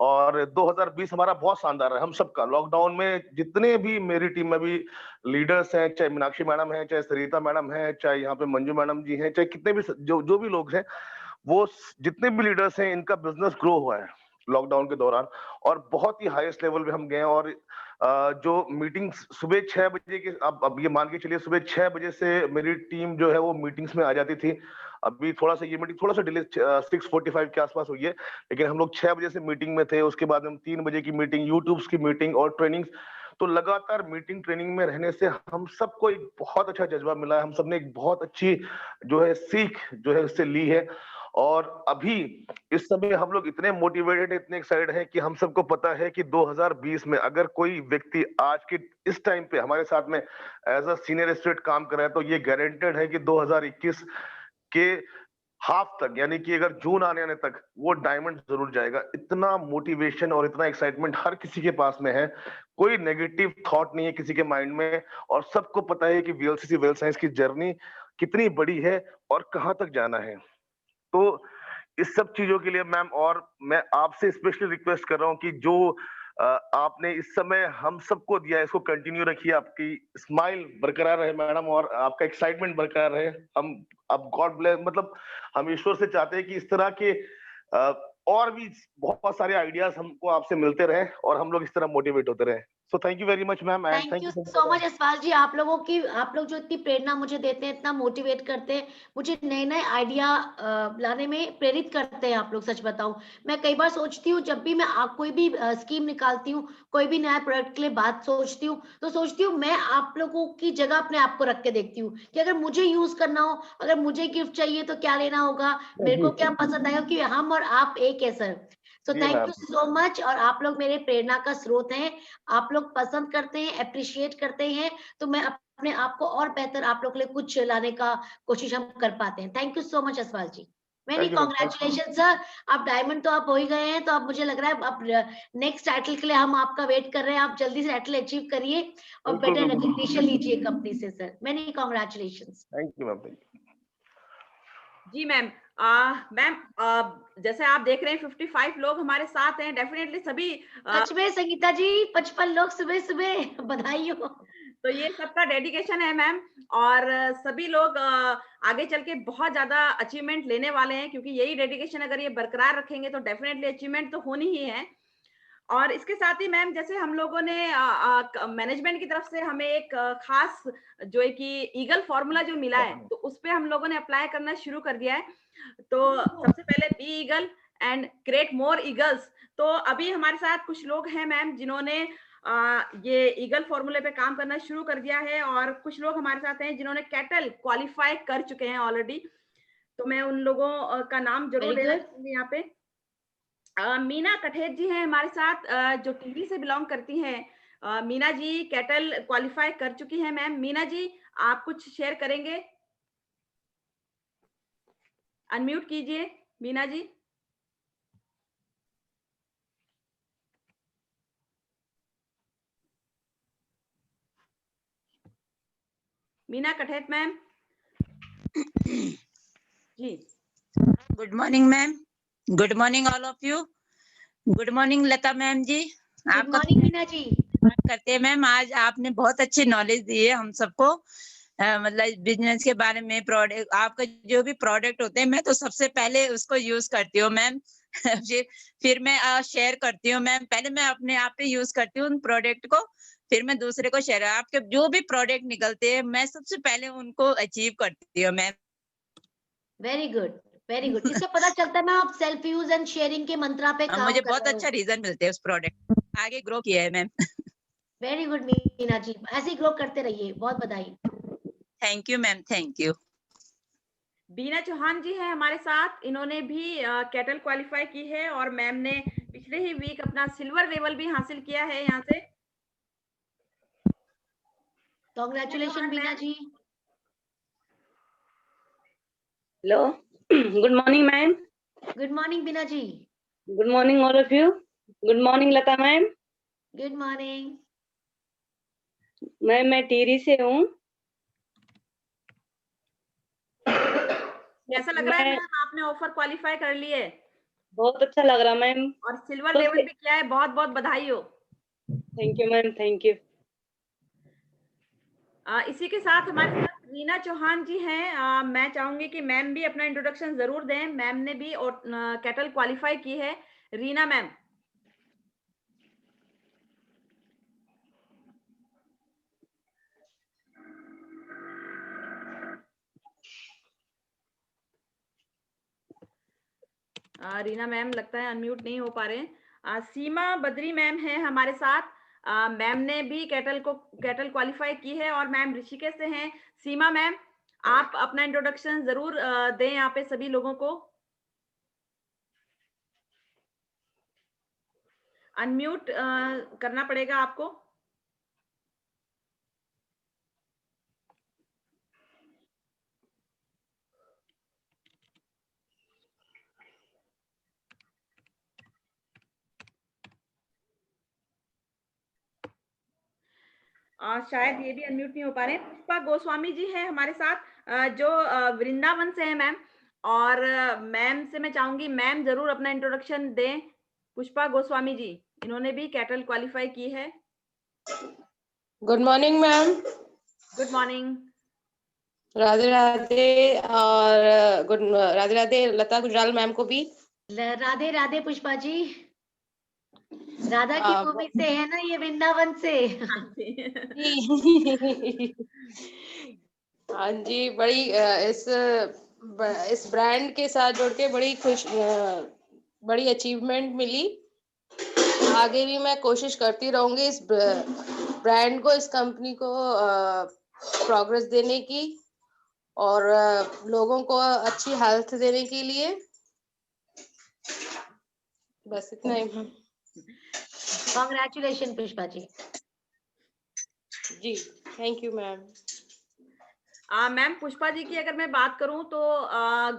और 2020 हमारा बहुत शानदार है हम सबका। लॉकडाउन में जितने भी मेरी टीम में भी लीडर्स हैं, चाहे मीनाक्षी मैडम है, चाहे सरिता मैडम है, चाहे यहाँ पे मंजू मैडम जी हैं, चाहे कितने भी जो जो भी लोग हैं, वो जितने भी लीडर्स हैं, इनका बिजनेस ग्रो हुआ है लॉकडाउन के दौरान, और बहुत ही हाईएस्ट लेवल पे हम गए हैं। और जो मीटिंग सुबह 6 बजे के, अब ये मान के चलिए सुबह 6 बजे से मेरी टीम जो है वो मीटिंग्स में आ जाती थी। अभी थोड़ा सा ये मीटिंग थोड़ा सा डिले 6:45 के आसपास हुई है, लेकिन हम लोग 6 बजे से मीटिंग में थे। उसके बाद हम 3 बजे की मीटिंग, यूट्यूब्स की मीटिंग और ट्रेनिंग। तो लगातार मीटिंग ट्रेनिंग में रहने से हम सबको एक बहुत अच्छा जज्बा मिला है, हम सबने एक बहुत अच्छी जो है सीख जो है उससे ली है। और अभी इस समय हम लोग इतने मोटिवेटेड, इतने एक्साइटेड हैं कि हम सबको पता है कि 2020 में अगर कोई व्यक्ति आज के इस टाइम पे हमारे साथ में एज अ सीनियर एसोसिएट काम कर रहा है, तो ये गारंटेड है कि 2021 के हाफ तक, यानी कि अगर जून आने आने तक वो डायमंड जरूर जाएगा। इतना मोटिवेशन और इतना एक्साइटमेंट हर किसी के पास में है, कोई नेगेटिव थॉट नहीं है किसी के माइंड में। और सबको पता है कि वीएलसीसी वेल साइंस की जर्नी कितनी बड़ी है और कहां तक जाना है। तो इस सब चीजों के लिए मैम, और मैं आपसे स्पेशली रिक्वेस्ट कर रहा हूँ कि जो आपने इस समय हम सबको दिया है, इसको कंटिन्यू रखिए। आपकी स्माइल बरकरार रहे मैडम, और आपका एक्साइटमेंट बरकरार रहे। हम अब गॉड ब्लेस, मतलब हम ईश्वर से चाहते हैं कि इस तरह के और भी बहुत सारे आइडियाज हमको आपसे मिलते रहे और हम लोग इस तरह मोटिवेट होते रहे। So thank you very much ma'am, and thank thank you you so much Yashpal ji. आप लोग जो इतनी प्रेरणा मुझे देते हैं, इतना मोटिवेट करते हैं, मुझे नए नए आइडिया लाने में प्रेरित करते हैं आप लोग। सच बताऊं, मैं कई बार सोचती हूँ, जब भी मैं कोई भी स्कीम निकालती हूँ, कोई भी नया प्रोडक्ट के लिए बात सोचती हूँ, तो सोचती हूँ मैं आप लोगों की जगह अपने आप को रख के देखती हूँ कि अगर मुझे यूज करना हो, अगर मुझे गिफ्ट चाहिए तो क्या लेना होगा, मेरे को क्या पसंद आएगा, क्योंकि हम और आप एक है सर। सो जी thank ma'am. You so much. और आप लोग मेरे प्रेरणा का स्रोत हैं, आप लोग पसंद करते हैं, अप्रिशिएट करते हैं, तो मैं अपने आप को और बेहतर आप लोग के लिए कुछ लाने का कोशिश हम कर पाते हैं। Thank you so much Yashpal ji. Many thank you ma'am. Congratulation sir. आप डायमंड तो आप हो ही गए हैं, तो अब मुझे लग रहा है अब नेक्स्ट टाइटल के लिए हम आपका वेट कर रहे हैं। आप जल्दी से टाइटल अचीव करिए और बिल्कुल बेटर बिल्कुल। रिकग्निशन लीजिए कंपनी से sir. Many congratulation. Thank you ma'am, thank you. जी मैम। मैम, जैसे आप देख रहे हैं 55 लोग हमारे साथ हैं, डेफिनेटली सभी सच में संगीता जी, 55 लोग सुबह सुबह, बधाई हो। तो ये सबका डेडिकेशन है मैम। और सभी लोग आगे चल के बहुत ज्यादा अचीवमेंट लेने वाले हैं, क्योंकि यही डेडिकेशन अगर ये बरकरार रखेंगे तो डेफिनेटली अचीवमेंट तो होनी ही है। और इसके साथ ही मैम, जैसे हम लोगों ने मैनेजमेंट की तरफ से हमें एक खास जो है कि ईगल फॉर्मूला जो मिला है, तो उस पे हम लोगों ने अप्लाई करना शुरू कर दिया है। तो सबसे पहले be eagle and create more eagles. तो अभी हमारे साथ कुछ लोग हैं मैम जिन्होंने ये ईगल फॉर्मूले पे काम करना शुरू कर दिया है, और कुछ लोग हमारे साथ हैं जिन्होंने कैटल क्वालिफाई कर चुके हैं ऑलरेडी। तो मैं उन लोगों का नाम जरूर Very लेना good. चाहूंगी यहाँ पे। मीना कठेत जी हैं हमारे साथ, जो टीवी से बिलोंग करती हैं। मीना जी कैटल क्वालिफाई कर चुकी हैं। मैम मीना जी, आप कुछ शेयर करेंगे? अनम्यूट कीजिए Meena ji. Meena Kathet ma'am ji. Good morning ma'am, good morning all of you, good morning Lata ma'am ji. Good आपका मॉर्निंग मीना जी। करते हैं मैम, आज आपने बहुत अच्छी नॉलेज दी है हम सबको, मतलब बिजनेस के बारे में, प्रोडक्ट, आपका जो भी प्रोडक्ट होते हैं मैं तो सबसे पहले उसको यूज करती हूँ मैम। फिर मैं शेयर करती हूँ मैम। पहले मैं अपने आप पे यूज करती हूँ उन प्रोडक्ट को, फिर मैं दूसरे को शेयर। आपके जो भी प्रोडक्ट निकलते हैं मैं सबसे पहले उनको अचीव करती हूँ ma'am. Very good, very good. इससे पता चलता है ना आप सेल्फ यूज एंड शेयरिंग के मंत्रा पे काम मुझे कर बहुत रहे अच्छा हो। रिजल्ट मिलते हैं उस प्रोडक्ट, आगे ग्रो किया है ma'am. Very good Meena ji, ऐसे ही ग्रो करते रहिए। बहुत बधाई। Thank you ma'am, thank you. Bina Chauhan ji हैं हमारे साथ, इन्होंने भी कैटल क्वालिफाई की है और मैम ने पिछले ही वीक अपना सिल्वर लेवल भी हासिल किया है यहाँ से। Congratulation Bina ji. Hello. Good morning, ma'am. Good morning Bina ji. Good morning, all of you. Good morning, Lata ma'am. Good morning. मैं टीरी से हूँ। कैसा लग रहा है मैं मैम, आपने ऑफर क्वालिफाई कर ली है बहुत अच्छा लग रहा मैम। और सिल्वर तो लेवल भी किया है, बहुत बहुत बधाई हो। Thank you ma'am, thank you. इसी के साथ हमारे साथ रीना चौहान जी हैं। मैं चाहूंगी कि मैम भी अपना इंट्रोडक्शन जरूर दें। मैम ने भी कैटल क्वालिफाई की है। रीना मैम। रीना मैम लगता है अनम्यूट नहीं हो पा रहे हैं। सीमा बद्री मैम है हमारे साथ। मैम ने भी कैटल क्वालिफाई की है और मैम ऋषिकेश से हैं। सीमा मैम, आप अपना इंट्रोडक्शन जरूर दें यहाँ पे सभी लोगों को। अनम्यूट करना पड़ेगा आपको। शायद ये भी अनम्यूट नहीं हो पा रहे हैं। पुष्पा गोस्वामी जी हैं हमारे साथ, जो वृंदावन से हैं मैम। और मैम से मैं चाहूंगी मैम जरूर अपना इंट्रोडक्शन दें। पुष्पा गोस्वामी जी, इन्होंने भी कैटल क्वालिफाई की है। Good morning ma'am. Good morning. Radhe Radhe. और राधे राधे लता गुजराल मैम को भी। राधे राधे पुष्पा जी। राधा की भूमि से है ना ये, वृंदावन से। हाँ जी, बड़ी इस ब्रांड के साथ जुड़ के बड़ी अचीवमेंट मिली। आगे भी मैं कोशिश करती रहूंगी इस ब्रांड को, इस कंपनी को प्रोग्रेस देने की और लोगों को अच्छी हेल्थ देने के लिए। बस इतना ही। कॉन्ग्रेचुलेशन पुष्पा जी। जी thank you ma'am. Ma'am Pushpa ji की अगर मैं बात करूं तो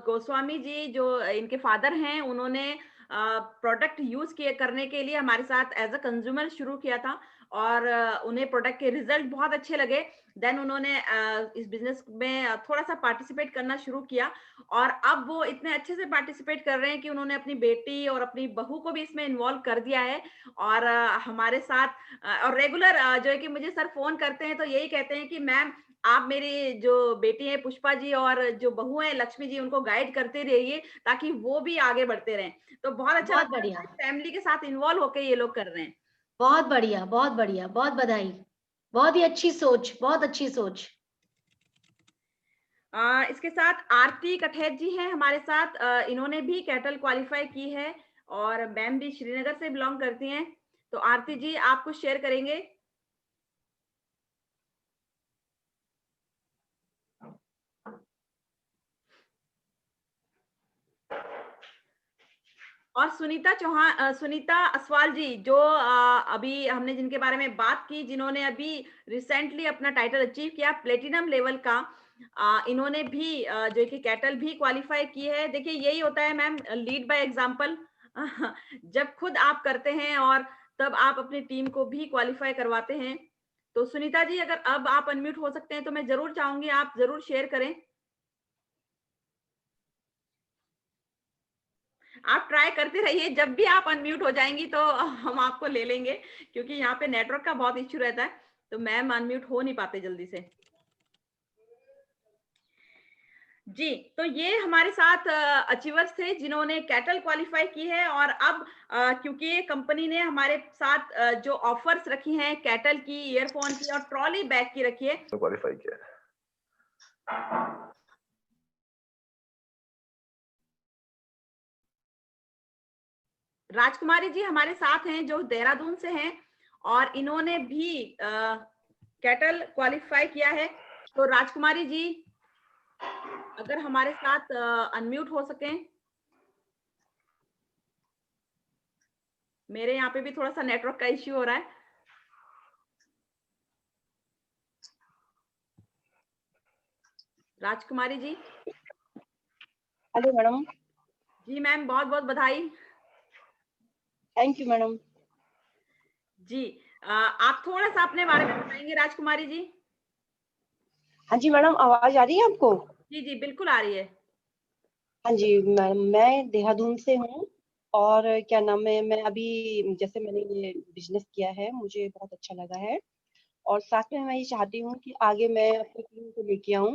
गोस्वामी जी जो इनके फादर हैं, उन्होंने प्रोडक्ट यूज करने के लिए हमारे साथ एज अ कंज्यूमर शुरू किया था और उन्हें प्रोडक्ट के रिजल्ट बहुत अच्छे लगे। देन उन्होंने इस बिजनेस में थोड़ा सा पार्टिसिपेट करना शुरू किया और अब वो इतने अच्छे से पार्टिसिपेट कर रहे हैं कि उन्होंने अपनी बेटी और अपनी बहू को भी इसमें इन्वॉल्व कर दिया है। और हमारे साथ और रेगुलर जो है कि मुझे सर फोन करते हैं तो यही कहते हैं कि मैम आप मेरी जो बेटी है पुष्पा जी और जो बहू है लक्ष्मी जी, उनको गाइड करते रहिए ताकि वो भी आगे बढ़ते रहें। तो बहुत अच्छा बहुत लगता है, बढ़िया। फैमिली के साथ इन्वॉल्व होकर ये लोग कर रहे हैं। बहुत बढ़िया, बहुत बढ़िया, बहुत बधाई। बहुत ही अच्छी सोच, बहुत अच्छी सोच। इसके साथ आरती कठेत जी हैं हमारे साथ। इन्होंने भी कैटल क्वालिफाई की है और मैम भी श्रीनगर से बिलोंग करती हैं। तो आरती जी आप कुछ शेयर करेंगे? और सुनीता असवाल जी जो अभी हमने जिनके बारे में बात की, जिन्होंने अभी रिसेंटली अपना टाइटल अचीव किया प्लेटिनम लेवल का, इन्होंने भी जो कि कैटल भी क्वालिफाई की है। देखिए यही होता है मैम, लीड बाय एग्जांपल। जब खुद आप करते हैं और तब आप अपनी टीम को भी क्वालिफाई करवाते हैं। तो सुनीता जी, अगर अब आप अनम्यूट हो सकते हैं तो मैं जरूर चाहूंगी आप जरूर शेयर करें। आप ट्राई करते रहिए, जब भी आप अनम्यूट हो जाएंगी तो हम आपको ले लेंगे, क्योंकि यहाँ पे नेटवर्क का बहुत इश्यू रहता है, तो मैम अनम्यूट हो नहीं पाते जल्दी से। जी, तो ये हमारे साथ अचीवर्स थे जिन्होंने कैटल क्वालिफाई की है, और अब क्योंकि ये कंपनी ने हमारे साथ जो ऑफर्स रखी हैं कैटल की, ईयरफोन की और ट्रॉली बैग की रखी है, क्वालिफाई किया है। राजकुमारी जी हमारे साथ हैं जो देहरादून से हैं, और इन्होंने भी कैटल क्वालिफाई किया है। तो राजकुमारी जी अगर हमारे साथ अनम्यूट हो सकें। मेरे यहाँ पे भी थोड़ा सा नेटवर्क का इश्यू हो रहा है। राजकुमारी जी। Hello madam. जी मैम, बहुत बहुत बधाई। Thank you madam. जी, आप थोड़ा सा अपने बारे में बताएंगे राजकुमारी जी? हाँ जी मैडम, आवाज आ रही है आपको? जी जी बिल्कुल आ रही है। हाँ जी मैम, मैं देहरादून से हूँ, और क्या नाम है, मैं अभी जैसे मैंने ये बिजनेस किया है, मुझे बहुत अच्छा लगा है, और साथ में मैं ये चाहती हूँ कि आगे मैं अपनी टीम को लेके आऊँ,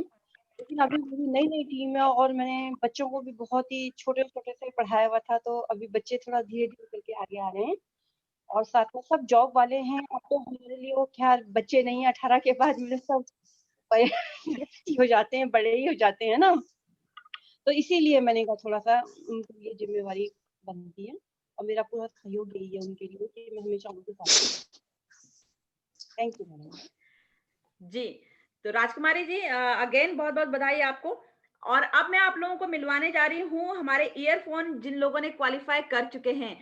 लेकिन अभी मेरी नई नई टीम है और मैंने बच्चों को भी बहुत ही छोटे छोटे से पढ़ाया हुआ था, तो अभी बच्चे थोड़ा धीरे धीरे करके आगे आ रहे हैं, और साथ में सब जॉब वाले हैं। अब तो हमारे लिए वो खैर बच्चे नहीं, 18 के बाद मेरे सब हो जाते हैं, बड़े ही हो जाते हैं ना, तो इसीलिए मैंने कहा थोड़ा सा उनको ये जिम्मेवारी बनती है, और मेरा पूरा सहयोग यही है उनके लिए कि मैं हमेशा उनके साथ। Thank you madam. जी, तो राजकुमारी जी अगेन बहुत बहुत बधाई आपको। और अब मैं आप लोगों को मिलवाने जा रही हूँ हमारे ईयरफोन जिन लोगों ने क्वालिफाई कर चुके हैं।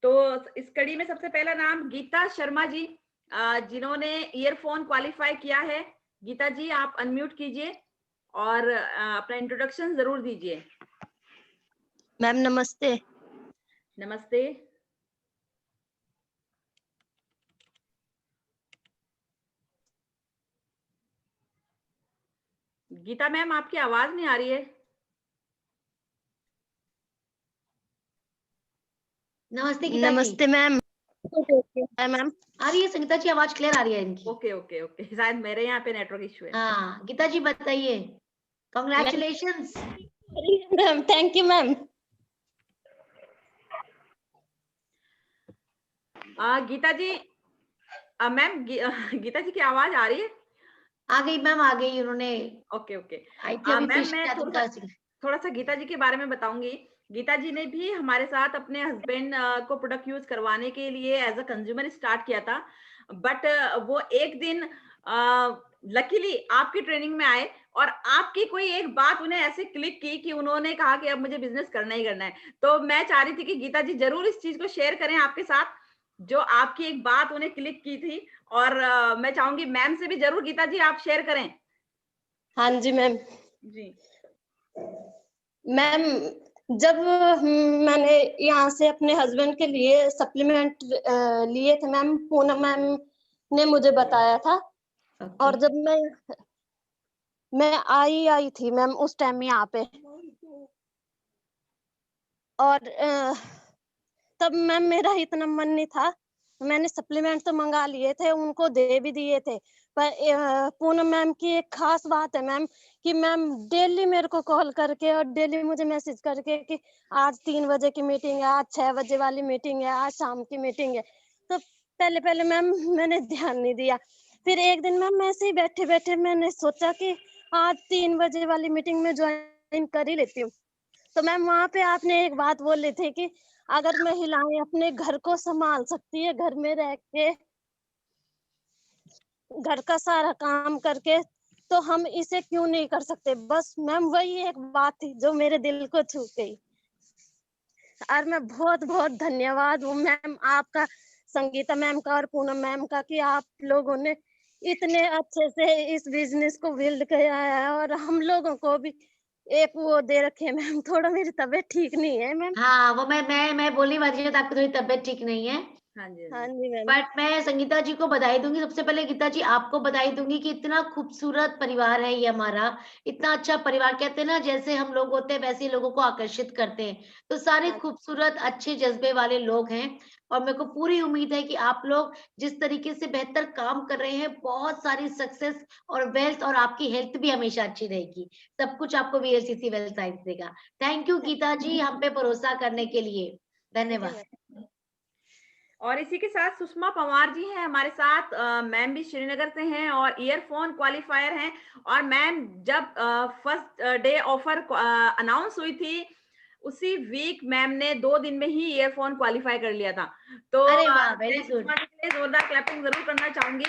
तो इस कड़ी में सबसे पहला नाम गीता शर्मा जी, जिन्होंने ईयरफोन क्वालिफाई किया है। गीता जी आप अनम्यूट कीजिए और अपना इंट्रोडक्शन जरूर दीजिए। मैम नमस्ते। नमस्ते। गीता मैम आपकी आवाज नहीं आ रही है। नमस्ते गीता जी। नमस्ते मैम। मैम आ रही है संगीता जी, आवाज क्लियर आ रही है इनकी। ओके ओके ओके, शायद मेरे यहाँ पे नेटवर्क इश्यू है। हाँ गीता जी बताइए। Congratulations. Ma'am thank you ma'am. Geeta ji, ma'am Geeta ji की आवाज आ रही है? आ गई मैम, आ गई। उन्होंने ओके ओके आई थी अभी मैम, फिश मैं थोड़ा सा गीता जी के बारे में बताऊंगी। गीता जी ने भी हमारे साथ अपने हस्बैंड को प्रोडक्ट यूज करवाने के लिए एज अ कंज्यूमर स्टार्ट किया था, बट वो एक दिन लकीली आपकी ट्रेनिंग में आए और आपकी कोई एक बात उन्हें ऐसे क्लिक की कि उन्होंने कहा कि अब मुझे बिजनेस करना ही करना है। तो मैं चाह रही थी कि गीता जी जरूर इस चीज को शेयर करें आपके साथ, जो आपकी एक बात उन्हें क्लिक की थी, और मैं चाहूंगी मैम से भी जरूर गीता जी आप शेयर करें। हाँ जी मैम। जी मैम, जब मैंने यहाँ से अपने हस्बैंड के लिए सप्लीमेंट लिए थे मैम, पूनम मैम ने मुझे बताया था। और जब मैं आई थी मैम उस टाइम यहाँ पे, और तब मैम मेरा इतना मन नहीं था, मैंने सप्लीमेंट तो मंगा लिए थे, उनको दे भी दिए थे, पर पूनम मैम की एक खास बात है मैम कि मैम डेली मेरे को कॉल करके और डेली मुझे मैसेज करके कि आज 3 बजे की मीटिंग है, आज 6 बजे वाली मीटिंग है, आज शाम की मीटिंग है। तो पहले पहले मैम मैंने ध्यान नहीं दिया, फिर एक दिन मैम ऐसे ही बैठे बैठे मैंने सोचा कि आज 3 बजे वाली मीटिंग में ज्वाइन कर ही लेती हूँ। तो मैम वहाँ पे आपने एक बात बोले थे कि अगर महिलाएं अपने घर को संभाल सकती है, घर में रह के घर का सारा काम करके, तो हम इसे क्यों नहीं कर सकते। बस मैम वही एक बात थी जो मेरे दिल को छू गई, और मैं बहुत बहुत धन्यवाद हूँ मैम आपका, संगीता मैम का और पूनम मैम का, कि आप लोगों ने इतने अच्छे से इस बिजनेस को बिल्ड किया है, और हम लोगों को भी एक वो दे रखे मैम। थोड़ा मेरी तबीयत ठीक नहीं है मैम। हाँ वो मैं बोलने वाली थी, आपकी थोड़ी तबीयत ठीक नहीं है। हाँ जी हाँ जी मैम। बट मैं संगीता जी को बधाई दूंगी। सबसे पहले गीता जी आपको बधाई दूंगी कि इतना खूबसूरत परिवार है ये हमारा, इतना अच्छा परिवार। कहते हैं ना जैसे हम लोग होते हैं वैसे ही लोगों को आकर्षित करते हैं, तो सारे हाँ। खूबसूरत अच्छे जज्बे वाले लोग हैं। और मेरे को पूरी उम्मीद है कि आप लोग जिस तरीके से बेहतर काम कर रहे हैं, बहुत सारी सक्सेस और वेल्थ, और आपकी हेल्थ भी हमेशा अच्छी रहेगी। सब कुछ आपको वीएलसीसी वेल्थ साइंस देगा। थैंक यू गीता जी हम पे भरोसा करने के लिए, धन्यवाद। मैम। और इसी के साथ सुषमा पंवार जी हैं हमारे साथ। मैम भी श्रीनगर से हैं और ईयरफोन क्वालिफायर हैं। और मैम जब फर्स्ट डे ऑफर अनाउंस हुई थी, उसी वीक मैम ने 2 दिन में ही ईयरफोन क्वालिफाई कर लिया था। तो अरे वाह, मैं वेरी गुड। सुषमा जी के लिए जोरदार क्लैपिंग जरूर करना चाहूंगी।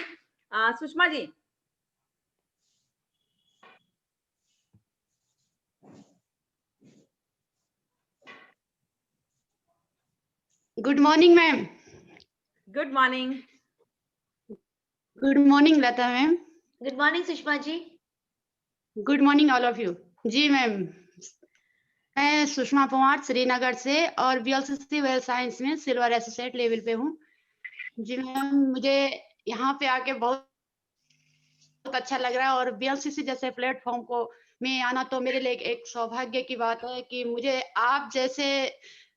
Sushma ji. Good morning ma'am. Good morning. Good morning Lata ma'am. Good morning Sushma ji. Good morning all of you. जी मैम, मैं सुषमा पंवार श्रीनगर से और वीएलसीसी वेल्थ साइंस में सिल्वर एसोसिएट लेवल पे हूँ। जी मैम, मुझे यहाँ पे आके बहुत अच्छा लग रहा है और वीएलसीसी जैसे प्लेटफॉर्म को में आना तो मेरे लिए एक सौभाग्य की बात है कि मुझे आप जैसे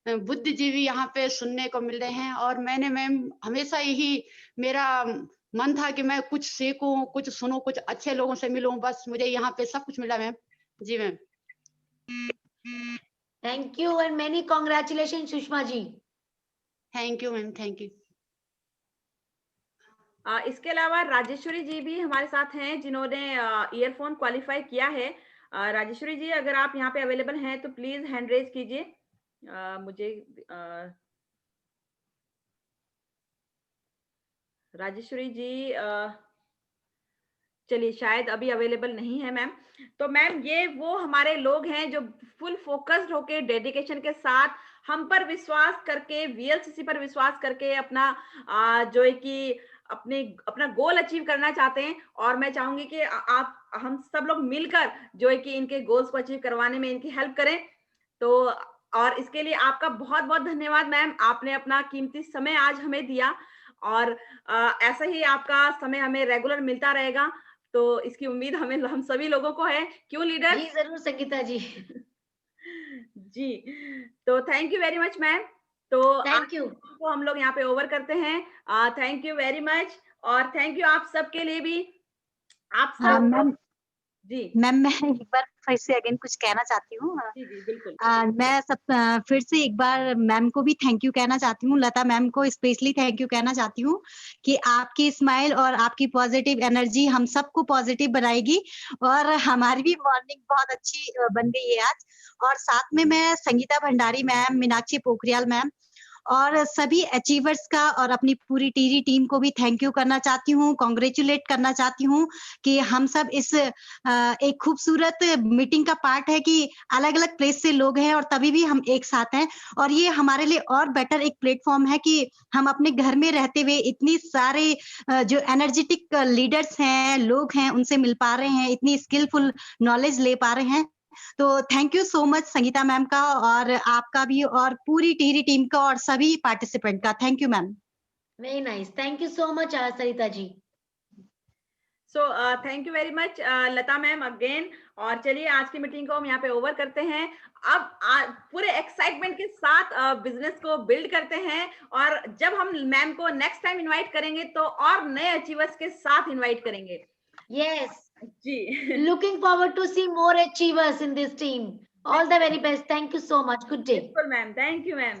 बुद्धिजीवी यहाँ पे सुनने को मिल रहे हैं। और मैंने मैम हमेशा यही मेरा मन था कि मैं कुछ सीखूं, कुछ सुनूं, कुछ अच्छे लोगों से मिलूं। बस मुझे यहाँ पे सब कुछ मिला मैम। जी ma'am. Thank you and many congratulation Sushma ji. Thank you ma'am, thank you. इसके अलावा राजेश्वरी जी भी हमारे साथ हैं जिन्होंने ईयरफोन क्वालिफाई किया है। राजेश्वरी जी अगर आप यहाँ पे अवेलेबल हैं तो प्लीज हैंड रेज कीजिए। मुझे राजेश्वरी जी चलिए शायद अभी अवेलेबल नहीं है मैम। तो मैम ये वो हमारे लोग हैं जो फुल फोकस्ड होके डेडिकेशन के साथ हम पर विश्वास करके, वीएलसीसी पर विश्वास करके अपना जो है कि अपना गोल अचीव करना चाहते हैं। और मैं चाहूंगी कि आप हम सब लोग मिलकर जो है कि इनके गोल्स को अचीव करवाने में इनकी हेल्प करें। तो और इसके लिए आपका बहुत बहुत धन्यवाद मैम, आपने अपना कीमती समय आज हमें दिया। और ऐसा ही आपका समय हमें रेगुलर मिलता रहेगा, तो इसकी उम्मीद हम सभी लोगों को है। क्यों लीडर? जी जरूर संगीता जी। जी, तो thank you very much ma'am. तो थैंक यू को हम लोग यहाँ पे ओवर करते हैं। थैंक यू वेरी मच और थैंक यू आप सबके लिए भी। आप सब मैम जी मैम मैं एक बार फिर से अगेन कुछ कहना चाहती हूँ। जी जी बिल्कुल। मैं फिर से एक बार मैम को भी थैंक यू कहना चाहती हूँ, लता मैम को स्पेशली थैंक यू कहना चाहती हूँ कि आपकी स्माइल और आपकी पॉजिटिव एनर्जी हम सबको पॉजिटिव बनाएगी और हमारी भी मॉर्निंग बहुत अच्छी बन गई है आज। और साथ में मैं संगीता भंडारी मैम, मीनाक्षी पोखरियाल मैम और सभी अचीवर्स का और अपनी पूरी टीरी टीम को भी थैंक यू करना चाहती हूँ, कांग्रेचुलेट करना चाहती हूँ कि हम सब इस एक खूबसूरत मीटिंग का पार्ट है कि अलग-अलग प्लेस से लोग हैं और तभी भी हम एक साथ हैं। और ये हमारे लिए और बेटर एक प्लेटफॉर्म है कि हम अपने घर में रहते हुए इतनी सारे जो एनर्जेटिक लीडर्स हैं, लोग हैं, उनसे मिल पा रहे हैं, इतनी स्किलफुल नॉलेज ले पा रहे हैं। तो thank you so much Sangeeta ma'am का और आपका भी और पूरी टिहरी टीम का और सभी पार्टिसिपेंट का। Thank you ma'am. Very nice, thank you so much Sarita ji. So thank you very much Lata ma'am again. और चलिए आज की मीटिंग को हम यहाँ पे ओवर करते हैं। अब पूरे एक्साइटमेंट के साथ बिजनेस को बिल्ड करते हैं और जब हम मैम को नेक्स्ट टाइम इनवाइट करेंगे तो और नए अचीवर्स के साथ इनवाइट करेंगे। Yes, जी looking forward to see more achievers in this team. All the very best. Thank you so much. Good day. बिल्कुल मैम, थैंक यू मैम।